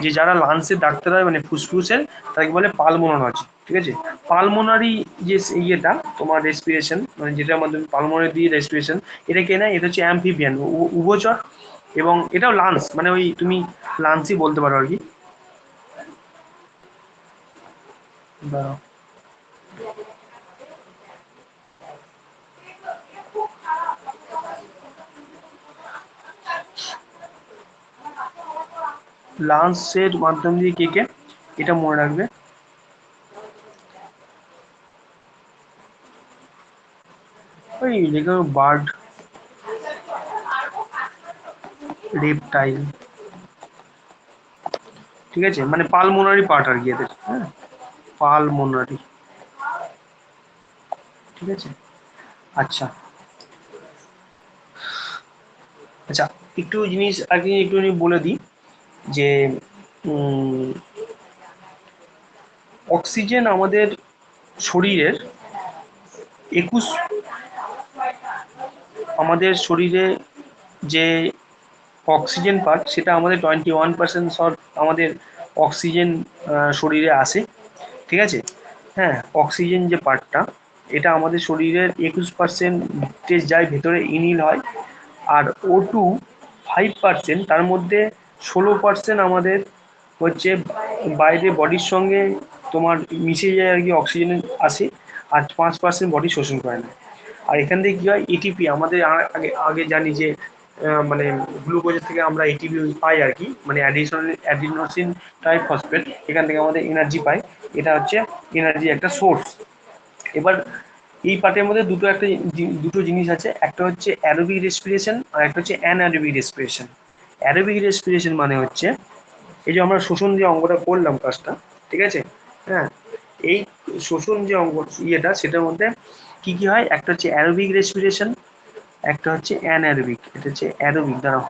যে যারা লাংসের ডাক্তার হয় মানে ফুসফুসের, তাকে বলে পালমোনোলজি। ঠিক আছে। পালমোনারি যে ইয়েটা তোমার রেসপিরেশন, মানে যেটার মাধ্যমে পালমোনারি দিয়ে রেসপিরেশন, এটা কে না, এটা হচ্ছে অ্যাম্ফিবিয়ান, উভচর, এবং এটাও লাংস, মানে ওই তুমি লাংসই বলতে পারো আর কি। লাংসের মাধ্যম দিয়ে কে কে, এটা মনে রাখবে। ওই যেগুলো বার্ড, রেপটাইল, ঠিক আছে, মানে পালমোনারি পার্ট আর কি এদের, হ্যাঁ, পালমোনারি। ঠিক আছে। আচ্ছা, আচ্ছা, একটু জিনিস আগে একটু বলে দিই, যে অক্সিজেন আমাদের শরীরের 21, আমাদের শরীরে যে অক্সিজেন পার্ট, সেটা আমাদের 21% আমাদের অক্সিজেন শরীরে আসে। ঠিক আছে। হ্যাঁ, অক্সিজেন যে পার্টটা, এটা আমাদের শরীরের 21% যায় ভেতরে, ইনহিল হয়। আর O2 5%, তার মধ্যে 16% আমাদের হচ্ছে বাইরে বডির সঙ্গে তোমার মিশে যায় আর কি, অক্সিজেন আসে, আর 5% বডি শোষণ করে না। আর এখান থেকে কী হয়, এটিপি আমাদের আগে আগে জানি যে মানে গ্লুকোজের থেকে আমরা এটিপি পাই আর কি, মানে অ্যাডিনোসিন ট্রাইফসফেট, এখান থেকে আমাদের এনার্জি পাই। এটা হচ্ছে এনার্জি একটা সোর্স। এবার এই পার্টের মধ্যে দুটো জিনিস আছে, একটা হচ্ছে অ্যারোবিক রেসপিরেশন আর একটা হচ্ছে অ্যানারোবিক রেসপিরেশন। অ্যারোবিক রেসপিরেশন মানে হচ্ছে এই যে আমরা শোষণ যে অঙ্গটা করলাম কাজটা, ঠিক আছে, হ্যাঁ, এই শোষণ যে অঙ্গ ইয়েটা সেটার মধ্যে কি কি হয়, একটা হচ্ছে অ্যারোবিক রেসপিরেশন, একটা হচ্ছে অ্যানারোবিক। এটা হচ্ছে অ্যারোবিক, দাঁড়াও,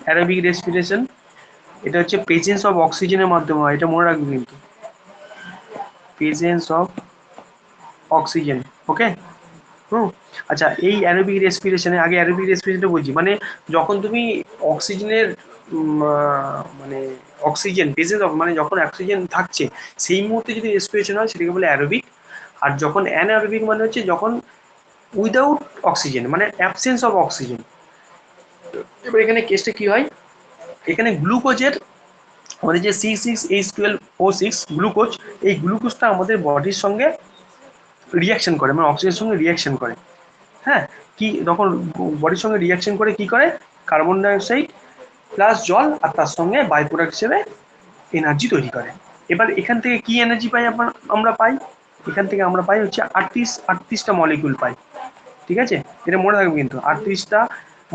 অ্যারোবিক রেসপিরেশন এটা হচ্ছে প্রেজেন্স অফ অক্সিজেনের মাধ্যমে হয়, এটা মনে রাখবে কিন্তু, প্রেজেন্স অফ অক্সিজেন। ওকে। হুম। আচ্ছা, এই অ্যারোবিক রেসপিরেশনে আগে অ্যারোবিক রেসপিরেশনটা বলছি, মানে যখন তুমি অক্সিজেনের মানে অক্সিজেন প্রেজেন্স অফ মানে যখন অক্সিজেন থাকছে সেই মুহূর্তে যদি রেসপিরেশন হয় সেটাকে বলে অ্যারোবিক। আর যখন অ্যানারোবিক মানে হচ্ছে যখন উইদাউট অক্সিজেন মানে অ্যাবসেন্স অফ অক্সিজেন। এবার এখানে কেসটা কি হয়, এখানে গ্লুকোজের আমাদের যে C6H12O6 গ্লুকোজ, এই গ্লুকোজটা আমাদের বডির সঙ্গে রিয়াকশন করে, মানে অক্সিজেনের সঙ্গে রিয়াকশন করে। হ্যাঁ, কি তখন বডির সঙ্গে রিয়াকশন করে কি করে, কার্বন ডাইঅক্সাইড প্লাস জল আর তার সঙ্গে বাই প্রোডাক্ট হিসেবে এনার্জি তৈরি করে। এবার এখান থেকে কি এনার্জি পাই আমরা পাই, এখান থেকে আমরা পাই হচ্ছে 38টা মলিকুল পাই, ঠিক আছে, এটা মনে রাখবে কিন্তু 38টা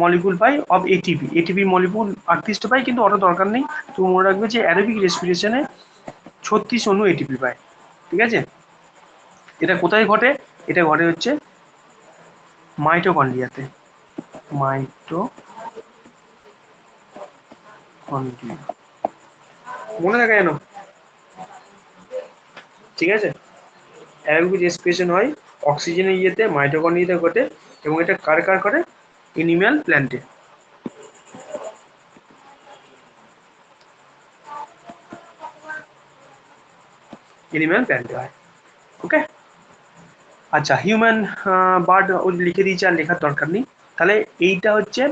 মলিকুল পাই অফ এটিপি, এটিপি মলিকুল 38টা পাই, কিন্তু অত দরকার নেই। তুমি মনে রাখবে যে অ্যারোবিক রেসপিরেশনে 36 অণু এটিপি পায়, ঠিক আছে। এটা কোথায় ঘটে, এটা ঘটে হচ্ছে মাইটোকন্ড্রিয়াতে, মাইটোকন্ড্রিয়া, মনে থাকে যেন, ঠিক আছে। অ্যারোবিক রেসপিরেশন হয় অক্সিজেনের ইয়েতে মাইটোকন্ড্রিয়াতে ঘটে, এবং এটা কার কার করে, এনিম্যাল প্ল্যান্টে। এনিম্যাল প্ল্যান্টে হয়। ওকে। আচ্ছা, হিউম্যান বার্ড লিখে দিয়েছে, আর লেখার দরকার নেই। তাহলে এইটা হচ্ছে,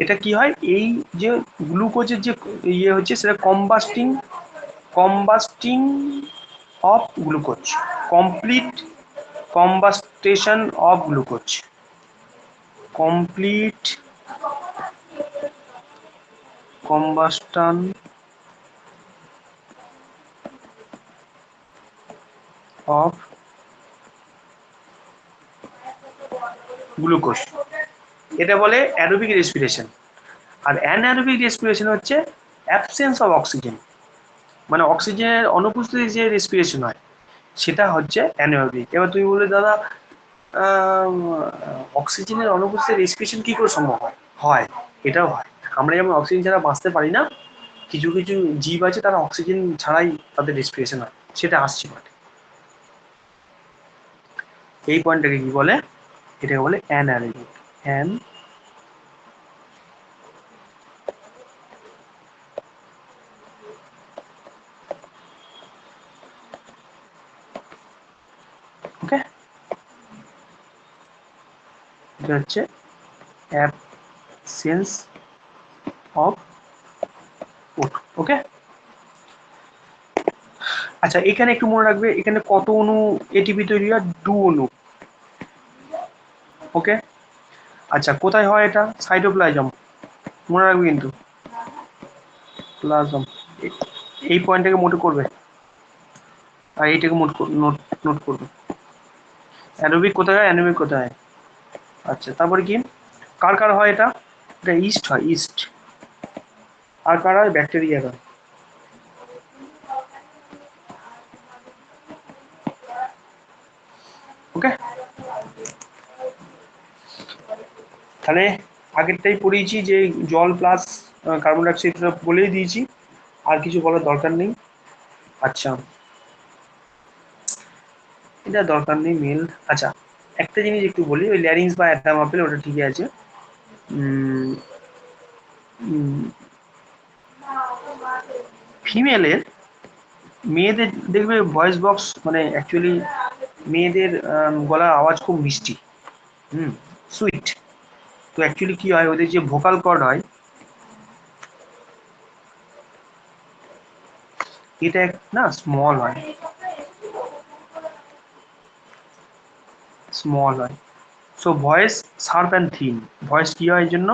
এটা কি হয়, এই যে গ্লুকোজের যে ইয়ে হচ্ছে সেটা combusting of glucose, complete combustion of glucose, complete combustion of glucose, এটা বলে অ্যারোবিক রেসপিরেশন। আর অ্যানারোবিক রেসপিরেশন হচ্ছে অ্যাবসেন্স অফ অক্সিজেন, মানে অক্সিজেনের অনুপস্থিতি যে রেসপিরেশন হয় সেটা হচ্ছে অ্যানারোবিক। এবার তুমি বলে দাদা অক্সিজেনের অনুপস্থিতি রেসপিরেশন কি করে সম্ভব হয়, হয়, এটাও হয়। আমরা যেমন অক্সিজেন ছাড়া বাঁচতে পারি না, কিছু কিছু জীব আছে তারা অক্সিজেন ছাড়াই তাদের রেসপিরেশন হয়, সেটা আসছে মানে এই পয়েন্টটাকে কি বলে, এটাকে বলে অ্যানারোবিক। অ্যান, ওকে, এটা হচ্ছে অ্যাবসেন্স অফ ফুড। ওকে। আচ্ছা, এখানে একটু মনে রাখবে, এখানে কত অণু এটিপি তৈরি হয়, 2 অণু। ওকে। আচ্ছা, কোথায় হয় এটা, সাইটোপ্লাজম, মনে রাখবে কিন্তু, প্লাজম, এই পয়েন্টটাকে মোট করবে, আর এইটাকে নোট নোট করবে। অ্যানোবিক কোথায় হয়, অ্যানোবিক কোথায় হয়। আচ্ছা, তারপরে কি, কার কার হয় এটা, এটা ইস্ট হয়, ইস্ট। আর কার হয়, ব্যাকটেরিয়া হয়। ওকে। তাহলে আগেরটাই পড়িয়েছি যে জল প্লাস কার্বন ডাইঅক্সাইড বলেই দিয়েছি, আর কিছু বলার দরকার নেই। আচ্ছা, এটা দরকার নেই মেল। আচ্ছা, একটা জিনিস একটু বলি, ওই ল্যারিংস বা অ্যাডাম আপেল ওটা ঠিকই আছে। ফিমেলের, মেয়েদের দেখবে ভয়েস বক্স মানে অ্যাকচুয়ালি মেয়েদের গলার আওয়াজ খুব মিষ্টি, হুম, সুইট। তো অ্যাকচুয়ালি কি হয়, ওদের যে ভোকাল কর্ড হয় এটা না স্মল হয়, স্মল হয়। So voice sharp and thin, voice কি হয় এই জন্য,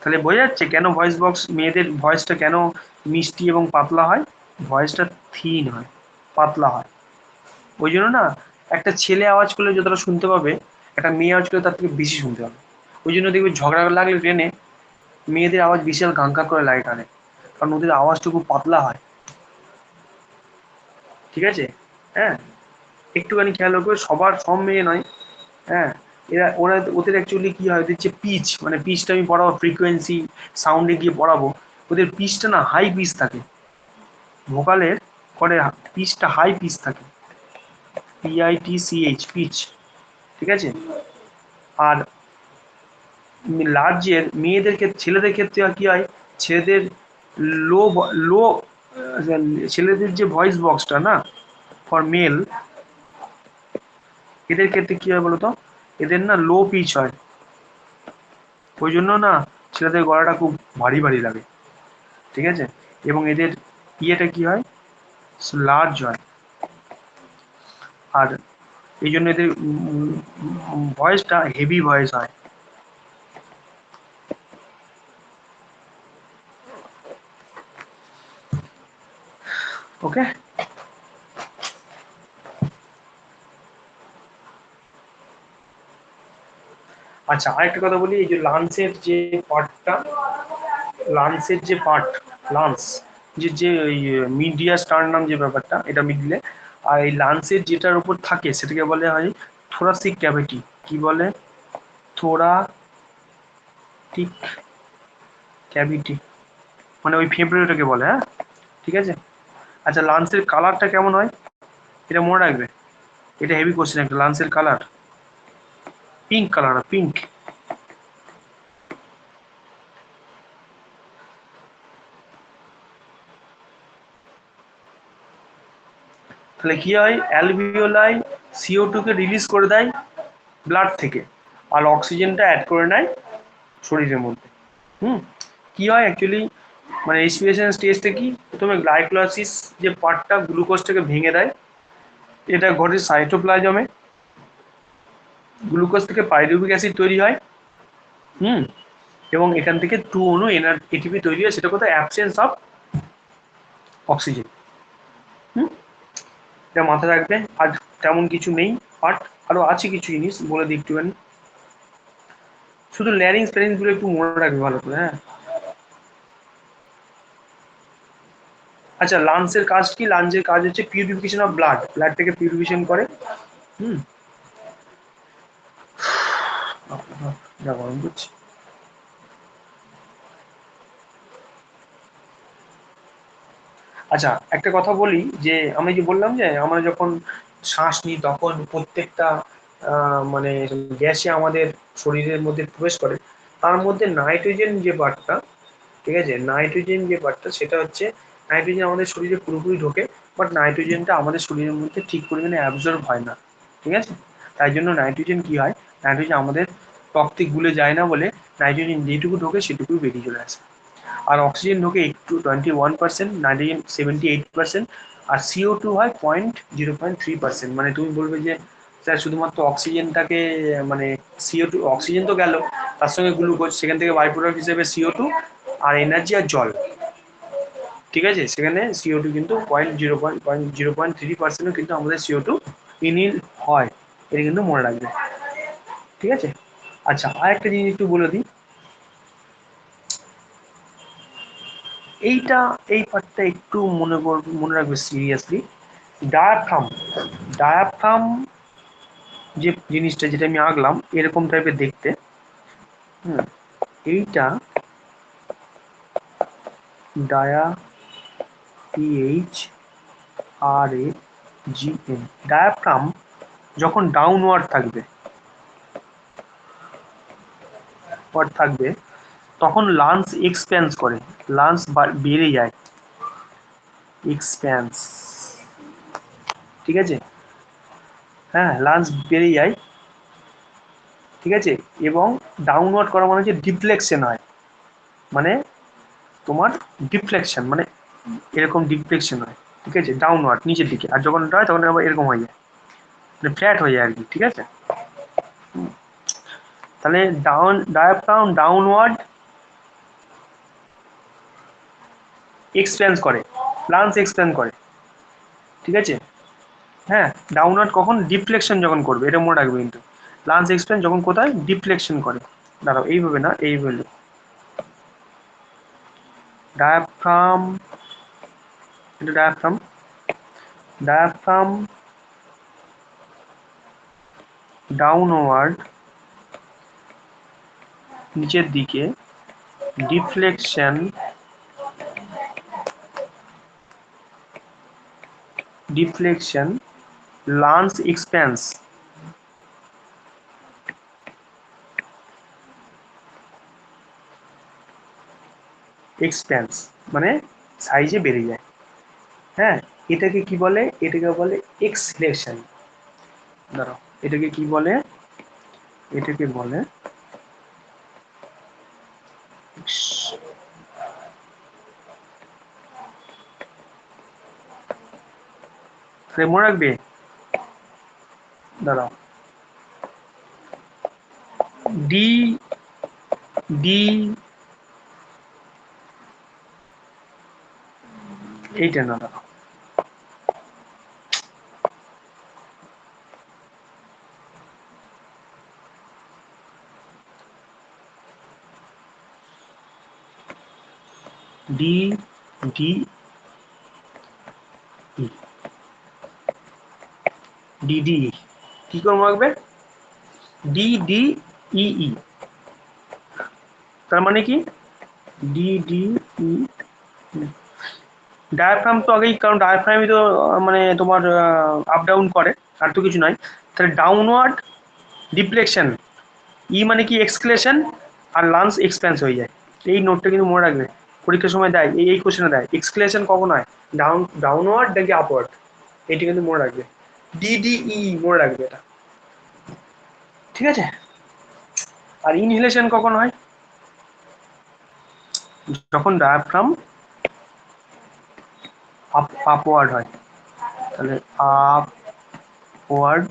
তাহলে বোঝা যাচ্ছে কেন ভয়েস বক্স মেয়েদের ভয়েসটা কেন মিষ্টি এবং পাতলা হয়, ভয়েসটা থিন হয়, পাতলা হয়। ওই জন্য না একটা ছেলে আওয়াজ করলে যতটা শুনতে পাবে, একটা মেয়ে আওয়াজ করলে তার থেকে বেশি শুনতে পাবে। ওই জন্য দেখবে ঝগড়া লাগলে ট্রেনে মেয়েদের আওয়াজ বিশাল গাঙ্কা করে লাগে কানে, কারণ ওদের আওয়াজটা খুব পাতলা হয়। ঠিক আছে, হ্যাঁ, একটুখানি খেয়াল রাখবে, সব মেয়ে নয়, হ্যাঁ, ওদের অ্যাকচুয়ালি কি হয়, ওদের যে পিচ, মানে পিচটা আমি পড়াবো ফ্রিকোয়েন্সি সাউন্ডে গিয়ে পড়াবো, ওদের পিচটা না হাই পিচ থাকে, ভোকালের করে পিচটা হাই পিচ থাকে, PITCH পিচ। ঠিক আছে, আর লার্জের মেয়েদের ক্ষেত্রে, ছেলেদের ক্ষেত্রে কি হয়, ছেলেদের লো লো ছেলেদের যে ভয়েস বক্সটা না ফর মেল, এদের ক্ষেত্রে কি হয় বলতো, এদের না লো পিচ হয়, ওই জন্য না ছেলেদের গলাটা খুব ভারী ভারী লাগে। ঠিক আছে, এবং এদের ইয়েটা কি হয়, লার্জ হয়, আর এই জন্য এদের ভয়েসটা হেভি ভয়েস হয়। ওকে, আচ্ছা আরেকটা কথা বলি, এই যে লাঞ্চের যে পার্টটা, লান্সের যে পার্ট, লান্স যে ওই মিডিয়া স্টার্নাম যে ব্যাপারটা, এটা মিডলে, আর এই লান্সের যেটার উপর থাকে সেটাকে বলে হয় থোরাসিক ক্যাভিটি। কি বলে, থোরাটিক ক্যাভিটি, মানে ওই ফেব্রুয়ারিটাকে বলে, হ্যাঁ, ঠিক আছে। আচ্ছা লান্সের কালারটা কেমন হয় এটা মনে রাখবে, এটা হেভি কোশ্চেন একটা, লান্সের কালার পিঙ্ক কালার, পিঙ্ক। তাহলে কি হয়, অ্যালভিওলাই CO2 কে রিলিজ করে দেয় ব্লাড থেকে, আর অক্সিজেনটা অ্যাড করে নেয় শরীরের মধ্যে। হুম, কি হয় অ্যাকচুয়ালি, মানে রেসপিরেশন স্টেজটা কি, প্রথমে গ্লাইকোলাইসিস যে পার্টটা গ্লুকোজটাকে ভেঙে দেয়, এটা ঘটে সাইটোপ্লাজমে, গ্লুকোজ থেকে পাইরুভিক অ্যাসিড তৈরি হয়। হুম, এবং এখান থেকে 2 অণু ATP তৈরি হয়, সেটা কোথায়, অ্যাবসেন্স অফ অক্সিজেন। হুম, এটা মাথায় রাখবে, আর তেমন কিছু নেই পার্ট, আরো আছে কিছু জিনিস বলে দিই একটুখানি, শুধু ল্যারিংস ফ্যারিংস গুলো একটু মনে রাখবে ভালো করে, হ্যাঁ। আচ্ছা লাংসের কাজ কি, লাংসের কাজ হচ্ছে পিউরিফিকেশন অফ ব্লাড, ব্লাড থেকে পিউরিফিকেশন করে। হুম, যা গরম করছে। আচ্ছা একটা কথা বলি, যে আমি যে বললাম যে আমরা যখন শ্বাস নিই তখন প্রত্যেকটা মানে গ্যাসে আমাদের শরীরের মধ্যে প্রবেশ করে, তার মধ্যে নাইট্রোজেন যে পার্টটা, ঠিক আছে, নাইট্রোজেন যে পার্টটা সেটা হচ্ছে, নাইট্রোজেন আমাদের শরীরে পুরোপুরি ঢোকে, বাট নাইট্রোজেনটা আমাদের শরীরের মধ্যে ঠিক পরিমাণে অ্যাবজর্ব হয় না। ঠিক আছে, তাই জন্য নাইট্রোজেন কি হয়, নাইট্রোজেন আমাদের রক্তে গুলে যায় না বলে নাইট্রোজেন যেটুকু ঢোকে সেটুকুই বেরিয়ে চলে আসে, আর অক্সিজেন ঢোকে একটু 21%, নাইট্রোজেন 78%, আর CO2 হয় 0.3%। মানে তুমি বলবে যে স্যার শুধুমাত্র অক্সিজেনটাকে, মানে CO2 অক্সিজেন তো গেল, তার সঙ্গে গ্লুকোজ, সেখান থেকে বাই প্রোডাক্ট হিসেবে CO2 আর এনার্জি আর জল। ঠিক আছে, সেখানে CO2 কিন্তু 0.3%ও কিন্তু আমাদের CO2 ইনিল হয়, এটা কিন্তু মনে রাখবে। ঠিক আছে, আচ্ছা আর একটা জিনিস একটু বলে দিই, এইটা, এই পার্টটা একটু মনে রাখবে সিরিয়াসলি, ডায়াফ্রাম, ডায়াফ্রাম যে জিনিসটা যেটা আমি আঁকলাম এরকম টাইপের দেখতে। হুম, এইটা ডায়া, PHRAGM, ডায়াফ্রাম যখন ডাউনওয়ার্ড থাকবে, থাকবে তখন লাংস এক্সপ্যান্স করে, লাংস বেড়ে যায়, এক্সপ্যান্স। ঠিক আছে, হ্যাঁ লাংস বেড়ে যায়, ঠিক আছে, এবং ডাউনওয়ার্ড করা মানে হচ্ছে ডিফ্লেকশন হয়, মানে তোমার ডিফ্লেকশন মানে এরকম ডিফ্লেকশন হয়। ঠিক আছে, ডাউনওয়ার্ড নিচের দিকে, আর যখন ওটা হয় তখন আবার এরকম হয়ে যায়, মানে ফ্ল্যাট হয়ে যায় আর কি। ঠিক আছে, তাহলে ডায়াফ্রাম ডাউনওয়ার্ড এক্সপ্যান্ড করে, লাংস এক্সপ্যান্ড করে, ঠিক আছে। হ্যাঁ, ডাউনওয়ার্ড কখন? ডিফ্লেকশন যখন করবে, এটা মনে রাখবে কিন্তু। লাংস এক্সপ্যান্ড যখন কোথায়? ডিফ্লেকশন করে। দাঁড়াও, এইভাবে না, এইভাবে ডায়াফ্রাম, এটা ডায়াফ্রাম, ডায়াফ্রাম ডাউনওয়ার্ড নিচের দিকে, deflection deflection lungs expands, expands মানে সাইজে বেড়ে যায়। হ্যাঁ, এটাকে কি বলে? এটাকে বলে এক্সহেলেশন। দাঁড়াও, এটাকে কি বলে? এটাকে বলে মনে রাখবে। দাঁড়াও, ডি ডি এইটা না, দাঁড়াও, D D E, D D E কি করে মনে রাখবে? ডি ডি ই ই, তার মানে কি? ডি ডি ই, ডায়াফ্রাম তো আগেই, কারণ ডায়াফ্রামই তো মানে তোমার আপ ডাউন করে, আর তো কিছু নয়। তাহলে ডাউনওয়ার্ড ডিফ্লেকশন, ই মানে কি? এক্সক্লেশন, আর লাংস এক্সপ্যান্স হয়ে যায়। এই নোটটা কিন্তু মনে রাখবে, পরীক্ষার সময় দেয়, এই কোশ্চেনে দেয় এক্সক্লেশন কখন হয়, ডাউনওয়ার্ড নাকি আপওয়ার্ড, এইটা কিন্তু মনে রাখবে। ডিডিই মনে রাখবে এটা, ঠিক আছে। আর ইনহেলেশন কখন হয়? যখন ডায়াফ্রাম আপওয়ার্ড হয়। তাহলে আপওয়ার্ড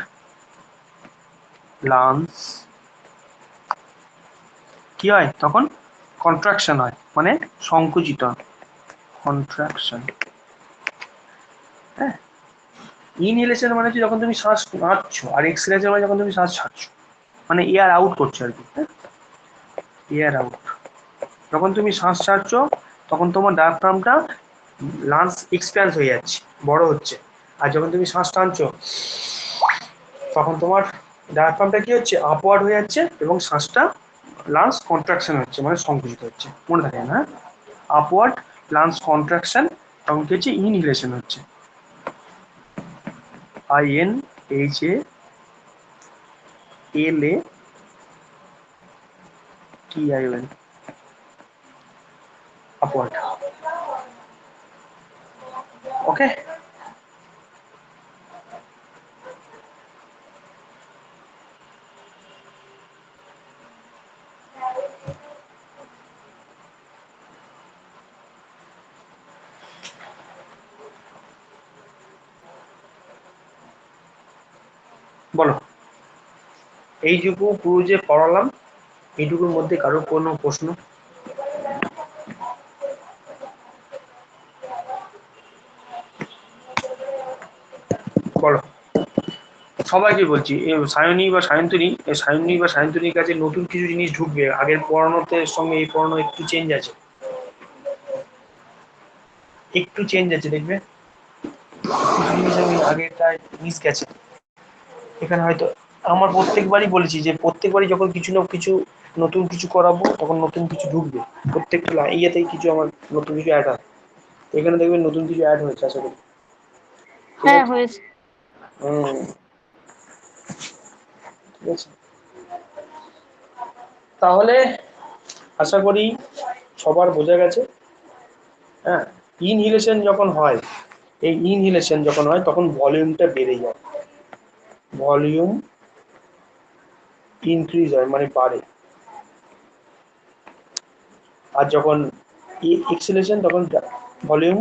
লাংস কি হয় তখন? কন্ট্রাকশন হয়, মানে সংকুচিত, কন্ট্রাকশন। হ্যাঁ, ইনহেলেশন মানে হচ্ছে যখন তুমি শ্বাস নাচ্ছ, আর এক্সহেলেশন মানে যখন তুমি শ্বাস ছাড়ছো, মানে এয়ার আউট করছো আর কি। হ্যাঁ, এয়ার আউট। যখন তুমি শ্বাস ছাড়ছো তখন তোমার ডায়াফ্রামটা লাংস এক্সপ্যান্স হয়ে যাচ্ছে, বড় হচ্ছে। আর যখন তুমি শ্বাস টানছো তখন তোমার ডায়াফ্রামটা কি হচ্ছে? আপওয়ার্ড হয়ে যাচ্ছে, এবং শ্বাসটা লাংস কন্ট্রাকশন হচ্ছে, মানে সংকুচিত হচ্ছে। মনে থাকে না? আপওয়ার্ড লাংস কন্ট্রাকশন, তখন কি হচ্ছে? ইনহেলেশন হচ্ছে। INHALATION, upward. ওকে, বলো। এইটুকু পুরো যে পড়ালাম, এইটুকুর মধ্যে কারো কোনো প্রশ্ন? বলো, সবাইকে বলছি, সায়নী বা সায়ন্তনীর কাছে নতুন কিছু জিনিস ঢুকবে, আগের পড়ানোতে সঙ্গে এই পড়ানো একটু চেঞ্জ আছে, একটু চেঞ্জ আছে, দেখবে কিছু জিনিস আমি আগেরটায় মিস গেছে। এখানে হয়তো আমার প্রত্যেকবারই বলেছি যে প্রত্যেকবারই যখন কিছু না কিছু নতুন কিছু করাবো তখন নতুন কিছু ঢুকবে, প্রত্যেকটা ইয়েতেই কিছু আমার নতুন কিছু অ্যাড হয়। এখানে দেখবেন নতুন কিছু অ্যাড হয়েছে, আশা করি। ঠিক হ্যাঁ, আছে। হয়েছে। হুম, ঠিক আছে। তাহলে আশা করি সবার বোঝা গেছে। হ্যাঁ, ইনহিলেশন যখন হয়, এই ইনহিলেশন যখন হয় তখন ভলিউমটা বেড়ে যায়, ভলিউম ইনক্রিজ হয় মানে বাড়ে। আর যখন এক্সিলেশন তখন ভলিউম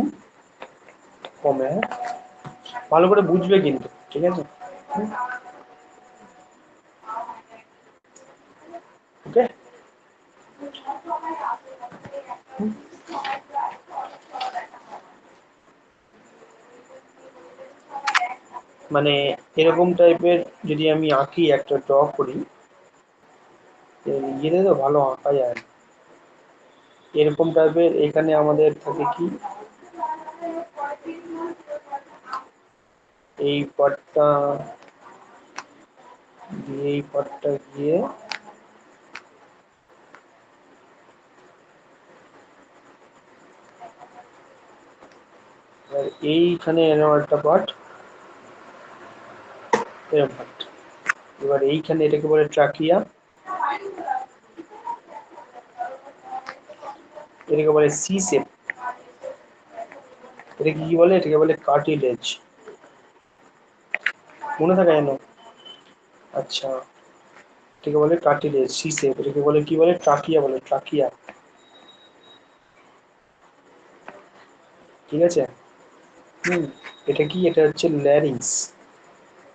কমে। হ্যাঁ, ভালো করে বুঝবে কিন্তু, ঠিক আছে। মানে এরকম টাইপের যদি আমি আঁকি, একটা ড্র করি, ইয়েতে তো ভালো আঁকা যায় না। এরকম টাইপের এখানে আমাদের থাকে কি, এই পার্টটা দিয়ে এই পার্টটা গিয়ে এইখানে এরকম একটা পার্ট, এরকম পার্ট। এবার এইখানে এটাকে বলে ট্রাকিয়া, এটাকে বলে সি শেপ, এটাকে কি বলে, এটাকে বলে কার্টিলেজ। মনে থাকে যেন? আচ্ছা, এটাকে বলে কার্টিলেজ, সি শেপ। এটাকে বলে কি বলে, ট্রাকিয়া বলে, ট্রাকিয়া। ঠিক আছে। হুম। এটা কি, এটা হচ্ছে ল্যারিংস।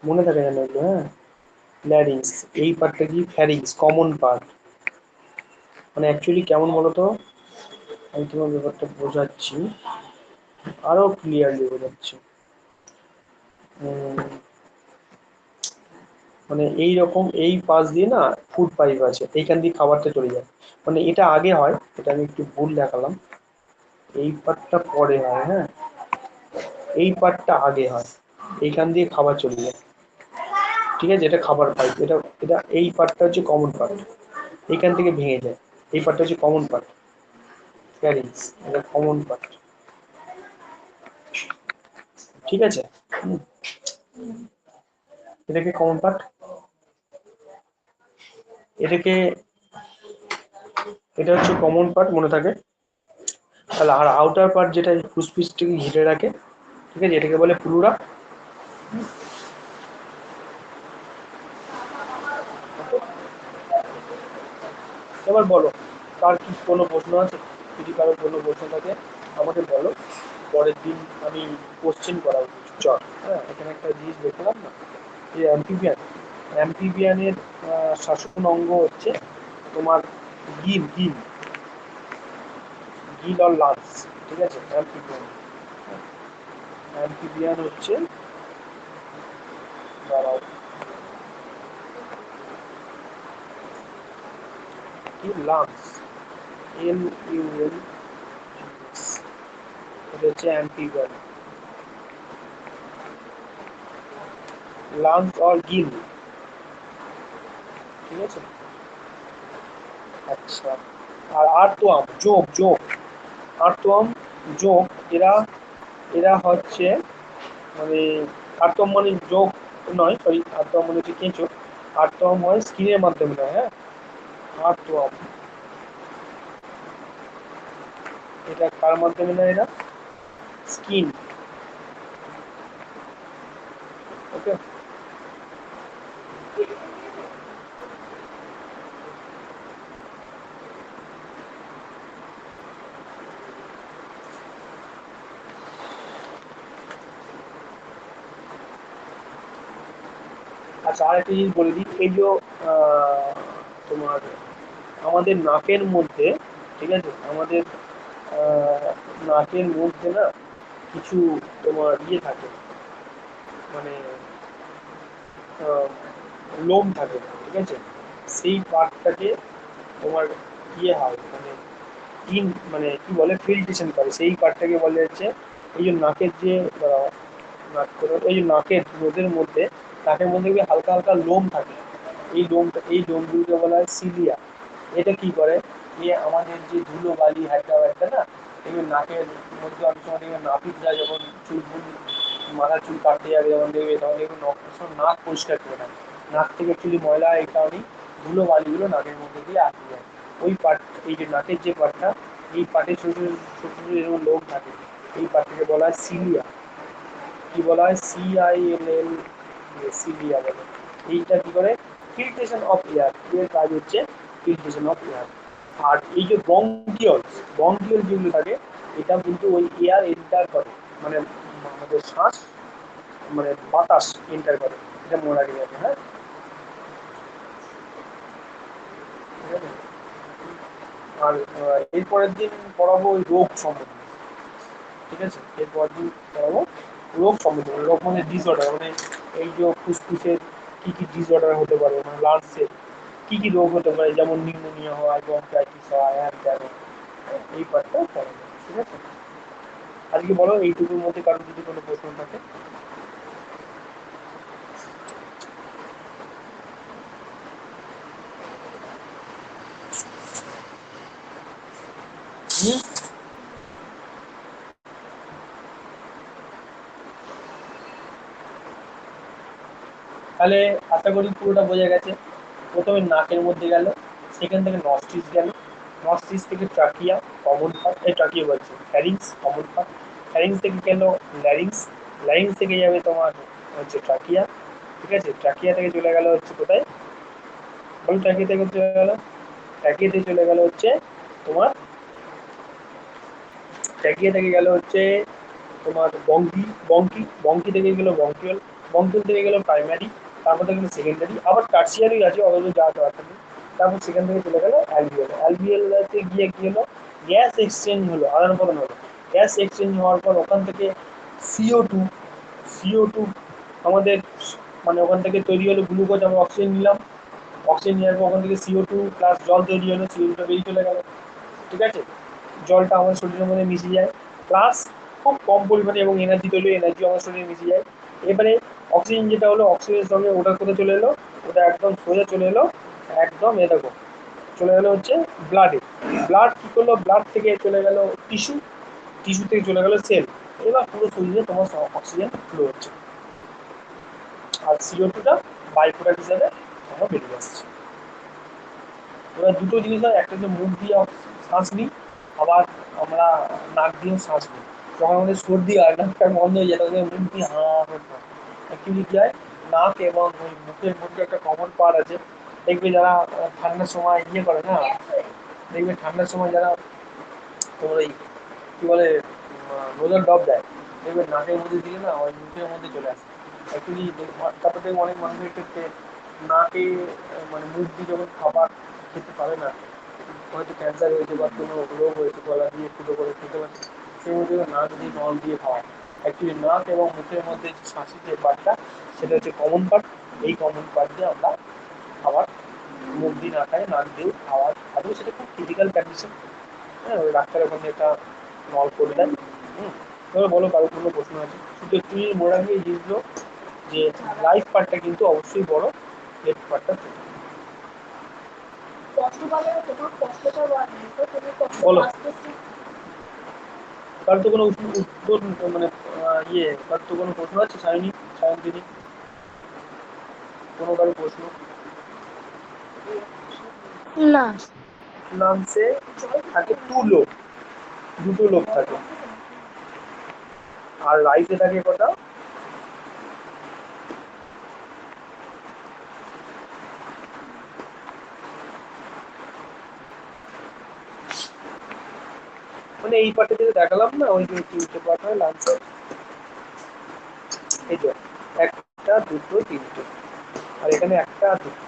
মনে থাকে যেন এগুলো, হ্যাঁ। ল্যারিংস। এই পার্টটা কি, ফ্যারিংস, কমন পার্ট। মানে অ্যাকচুয়ালি কেমন বলতো, আমি তোমার ব্যাপারটা বোঝাচ্ছি, আরো ক্লিয়ারলি বোঝাচ্ছি। মানে এই রকম এই পাশ দিয়ে না ফুড পাইপ আছে, এইখান দিয়ে খাবারটা চলে যায়। মানে এটা আগে হয়, এটা আমি একটু ভুল দেখালাম, এই পার্টটা পরে হয়, হ্যাঁ। এই পার্টটা আগে হয়, এইখান দিয়ে খাবার চলে যায়। ঠিক আছে, এটা খাবার পাইপ, এটা এটা এই পার্টটা হচ্ছে কমন পার্ট, এইখান থেকে ভেঙে যায়। এই পার্টটা হচ্ছে কমন পার্ট, ফ্যারিংস, এটা কমন পার্ট। ঠিক আছে। হুম, এটাকে কমন পার্ট, এটাকে, এটা হচ্ছে কমন পার্ট, মনে থাকে তাহলে। আর আউটার পার্ট যেটা ফুসফুসটাকে ঘিরে রাখে, ঠিক আছে, এটাকে বলে প্লুরা। এবার বলো, কার কি কোনো প্রশ্ন আছে? যদি কারো কোনো প্রশ্ন থাকে আমাকে বলো, পরের দিন আমি কোশ্চেন করাবো। চল, হ্যাঁ, এখানে একটা জিনিস দেখলাম না, যে অ্যাম্পিবিয়ান, অ্যাম্পিবিয়ানের শাসন অঙ্গ হচ্ছে তোমার গিল, গিল, গিল আর লাংস। ঠিক আছে, অ্যাম্পিবিয়ান, অ্যাম্পিবিয়ান হচ্ছে, দাঁড়াও, কি, লাংস, এল ইউ এল, এটা হচ্ছে অ্যাম্পিবিয়ান, লাংস আর গিল। ঠিক আছে। আচ্ছা, আর আর্তওয়ার্ম, জোঁক, জোঁক, আর্তওয়ার্ম, জোঁক, এরা এরা হচ্ছে মানে, আর্তওয়ার্ম মানে জোঁক নয়, সরি, আর্তওয়ার্ম মানে হচ্ছে কেঁচো। আর্তওয়ার্ম হয় স্কিনের মাধ্যমে নয়, হ্যাঁ। আর্তওয়ার্ম, এটা কার মাধ্যমে নয়, এরা স্কিন। ওকে। আচ্ছা, আরেকটা জিনিস বলে দিই, এই যে আহ, তোমার আমাদের নাকের মধ্যে, ঠিক আছে, আমাদের আহ, নাকের মধ্যে না কিছু তোমার ইয়ে থাকে, মানে আহ, লোম থাকে, ঠিক আছে। সেই পার্টটাকে তোমার ইয়ে হয়, মানে ইন, মানে কি বলে, ফিল্ট্রেশন করে, সেই পার্টটাকে বলে হচ্ছে, এই যে নাকের যে নাক করে, এই যে নাকের রোদের মধ্যে, নাকের মধ্যে যে হালকা হালকা লোম থাকে, এই লোমটা, এই লোমগুলোকে বলা হয় সিলিয়া। এটা কি করে, যে আমাদের যে ধুলো বালি হালকা হালকা না, এগুলো নাকের মধ্যে অনেক সময় দেখবে নাপিতরা যখন চুল ফুল, মাথার চুল কাটতে যাবে যখন দেখবে, তখন দেখবে নাক পরিষ্কার করে না, নাক থেকে অ্যাকচুয়ালি ময়লা এই কারণেই ধুলো বালিগুলো নাকের মধ্যে দিয়ে আটকে যায়। ওই পার্ট, এই যে নাকের যে পার্টটা, এই পার্টে ছোট ছোট ছোট ছোট এরকম লোম থাকে, এই পার্টটাকে বলা হয় সিলিয়া। কি বলা হয়, CILL, সিলিয়া বলে। এইটা কি করে, ফিল্ট্রেশন অফ এয়ার, এর কাজ হচ্ছে ফিল্ট্রেশন অফ এয়ার। আর এই যে ব্রঙ্কিওল, ব্রঙ্কিওল যেগুলো থাকে, এটা কিন্তু ওই এয়ার এন্টার করে, মানে আমাদের শ্বাস, মানে বাতাস এন্টার করে, এটা মনে রাখে যাবে, হ্যাঁ। ঠিক আছে। আর এরপরের দিন পড়াবো ওই রোগ সম্বন্ধে। ঠিক আছে, এরপর দিন পড়াবো রোগ সম্বন্ধে, রোগ মানে ডিসঅর্ডার, মানে এই যে ফুসফুসের কি কি ডিসঅর্ডার হতে পারে, মানে লাংসের কি কি রোগ হতে পারে, যেমন নিউমোনিয়া হয়, ব্রঙ্কাইটিস হয়, হ্যান ত্যান, এই পার্টটা পড়া যায়। ঠিক আছে, আজকে বলো এইটুকুর মধ্যে কারোর যদি কোনো প্রশ্ন থাকে। তাহলে আশা করি পুরোটা বোঝা গেছে। প্রথমে নাকের মধ্যে গেল, সেখান থেকে নস্ট্রিস গেল, নস্ট্রিস থেকে ট্রাকিয়া কমন পার্ট, এই ট্রাকিয়া বলছি ফ্যারিংস কমন পার্ট, ফ্যারিংস থেকে গেল ল্যারিংস, ল্যারিংস থেকে যাবে তোমার হচ্ছে ট্রাকিয়া। ঠিক আছে, ট্রাকিয়া থেকে চলে গেল হচ্ছে কোথায়, বলো ট্রাকিয়া থেকে চলে গেল, ট্রাকিয়া থেকে চলে গেল হচ্ছে তোমার, ট্রাকিয়া থেকে গেল হচ্ছে তোমার বঙ্কি, বঙ্কি বঙ্কি থেকে গেল বঙ্কিওল, বঙ্কিওল থেকে গেল প্রাইমারি, তারপর থেকে গেল সেকেন্ডারি, আবার টার্সিয়ারি আছে অথচ যা দরকার নেই। তারপর সেখান থেকে চলে গেল অ্যালভিওল, অ্যালভিওলতে গিয়ে কি হলো, গ্যাস এক্সচেঞ্জ হলো, আদান প্রদান হলো। গ্যাস এক্সচেঞ্জ হওয়ার পর ওখান থেকে CO2, CO2 আমাদের মানে ওখান থেকে তৈরি হলো গ্লুকোজ, আমরা অক্সিজেন নিলাম, অক্সিজেন নেওয়ার পর ওখান থেকে CO2 প্লাস জল তৈরি হলো, CO2টা বেরিয়ে চলে গেল। ঠিক আছে, জলটা আমাদের শরীরের মধ্যে মিশে যায়, প্লাস খুব কম পরিমাণে এবং এনার্জি তৈরি, এনার্জি আমার শরীরে মিশে যায়। এবারে অক্সিজেন যেটা হলো, অক্সিজেনের সঙ্গে ওটা কোথায় চলে এলো, ওটা একদম সোজা চলে এলো, একদম এ দেখো চলে গেলো হচ্ছে ব্লাডে। ব্লাড কি করলো, ব্লাড থেকে চলে গেল টিস্যু, টিস্যু থেকে চলে গেল সেল। এবার পুরো শরীরে তোমার অক্সিজেন ফ্লো হচ্ছে, আর CO2টা বাই প্রোডাক্ট হিসাবে আমরা বেরিয়ে আসছে। এবার দুটো জিনিস হয়, একটা হচ্ছে মুখ দিয়ে শ্বাস নিই, আবার আমরা নাক দিয়েও শ্বাস নিই। যখন আমাদের সর্দি হয়, নাকটা বন্ধ হয়ে যায়, তখন মুখ দিয়ে অ্যাকচুয়ালি কি হয়, নাক এবং ওই মুখের মধ্যে একটা কমন পার্ট আছে। দেখবে যারা ঠান্ডার সময় ইয়ে করে না, দেখবে ঠান্ডার সময় যারা তোমার ওই কি বলে নোজাল ড্রপ দেয়, দেখবে নাকের মধ্যে দিলে না ওই মুখের মধ্যে চলে আসে। অ্যাকচুয়ালি তারপর দেখবে অনেক মানুষের ক্ষেত্রে নাকে মানে মুখ দিয়ে যখন খাবার খেতে পারে না, হয়তো ক্যান্সার হয়েছে বা কোনো রোগ হয়েছে, গলা দিয়ে ফুটো করে খেতে পারছে, সেই মধ্যে নাক দিয়ে নল দিয়ে খাওয়া। অ্যাকচুয়ালি নাক এবং মুখের মধ্যে যে শ্বাসের যে পার্টটা, সেটা হচ্ছে কমন পার্ট। এই কমন পার্ট দিয়ে আমরা খাবার মুখ দিয়ে না খাই, নাক দিয়ে খাওয়ার, আদৌ সেটা খুব ক্রিটিক্যাল কন্ডিশন। হ্যাঁ, ওই ডাক্তার ওখানে একটা নল করে দেয়। এবার বলো কারো কোনো প্রশ্ন আছে, শুধু একটু মনে রাখবে এই জিনিসগুলো, যে লাইফ পার্টটা কিন্তু অবশ্যই বড়, লেফট পার্টটা বলো। কার তো কোনো উত্তর মানে কার তো কোনো প্রশ্ন আছে, সায়নী, সায়ন্তিনী, কোনো কারো প্রশ্ন? না। লাংসে থাকে টু লোক, দুটো লোক থাকে, আর রাইসে থাকে কটা, মানে এই পার্টে যেটা দেখালাম না, ওই যে তিনটে পার্ট হয় লাংসে, এই যে একটা দুটো তিনটে, আর এখানে একটা আর দুটো,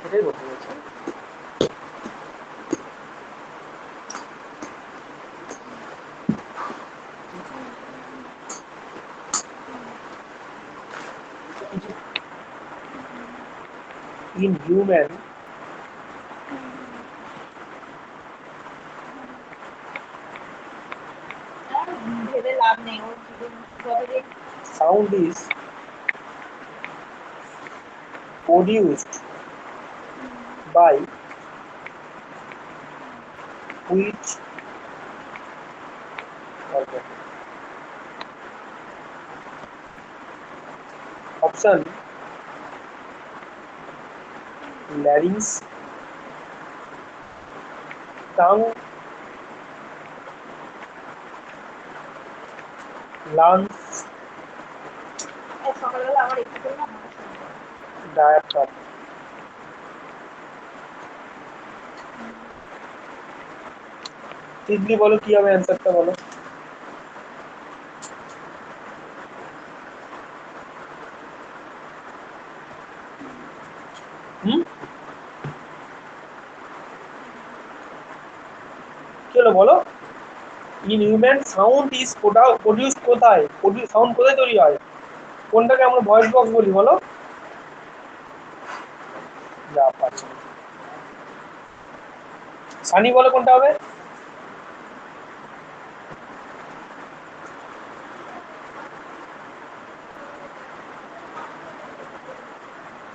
এটাই বলতে চাইছি। In human, sound is produced by which organ? Option: larynx, tongue, lungs, diaphragm. Titli বলো কি হবে অ্যান্সারটা বলো। হুম, কি হলো বলো। In human sound is produced কোথায়, সাউন্ড কোথায় তৈরি হয়, কোনটাকে আমরা ভয়েস বক্স বলি বলো? যা পাচ্ছি না। সানি বলে কোনটা হবে?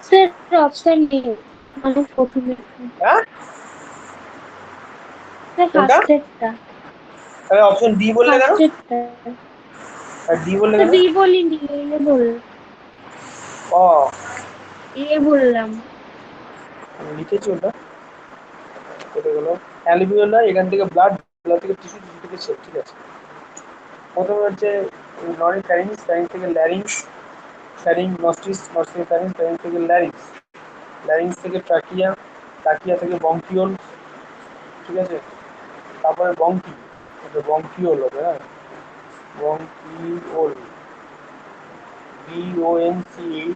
স্যার অপশন ডি, মানে প্রথমে হ্যাঁ কোনটা? ফার্স্টেরটা। তাহলে অপশন ডি বললে কেন? ফার্স্টেরটা আর ডি বললে তো কেন? ডি বলিনি, এ বল, ও এ বললাম। আমি লিখেছি ওটা, কেটে গেল। অ্যালভিওলাই, এখান থেকে ব্লাড, ব্লাড থেকে টিস্যু, টিস্যু থেকে সেল, ঠিক আছে। প্রথমে হচ্ছে নরি ফ্যারিংস, ফ্যারিংস থেকে ল্যারিংস, ফ্যারিং নস্টিস, নস্টিস থেকে ফ্যারিংস, ফ্যারিংস থেকে ল্যারিংস, ল্যারিংস থেকে ট্রাকিয়া, ট্রাকিয়া থেকে বঙ্কিওল, ঠিক আছে। তারপরে বঙ্কি, এটা বঙ্কিওল হবে, হ্যাঁ বঙ্কিওল, BONCHIOL,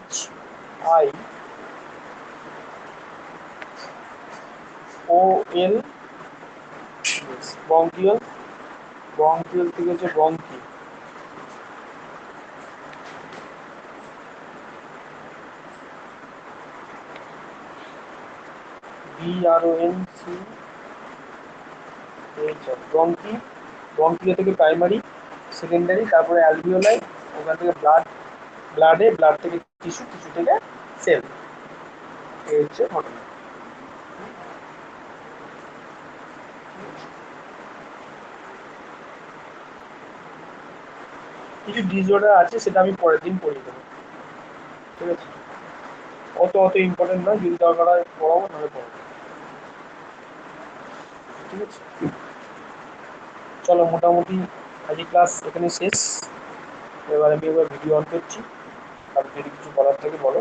বঙ্কিওল, বঙ্কিওল থেকে হচ্ছে বঙ্কি, BRONCH, বঙ্কি, বঙ্কিও থেকে প্রাইমারি, সেকেন্ডারি, তারপরে অ্যালভিওলাই, ওখান থেকে ব্লাড, ব্লাডে, ব্লাড থেকে টিস্যু, টিস্যু থেকে সেল, এই হচ্ছে ঘটনা। কিছু ডিসঅর্ডার আছে, সেটা আমি পরের দিন পড়িয়ে দেবো, ঠিক আছে। অত ইম্পর্টেন্ট নয়, যদি দরকার হয় পড়াবো, নাহলে পড়াবো, ঠিক আছে। চলো মোটামুটি আজকে ক্লাস এখানে শেষ। এবার আমি ভিডিও অন করছি, আর যদি কিছু বলার থেকে বলো।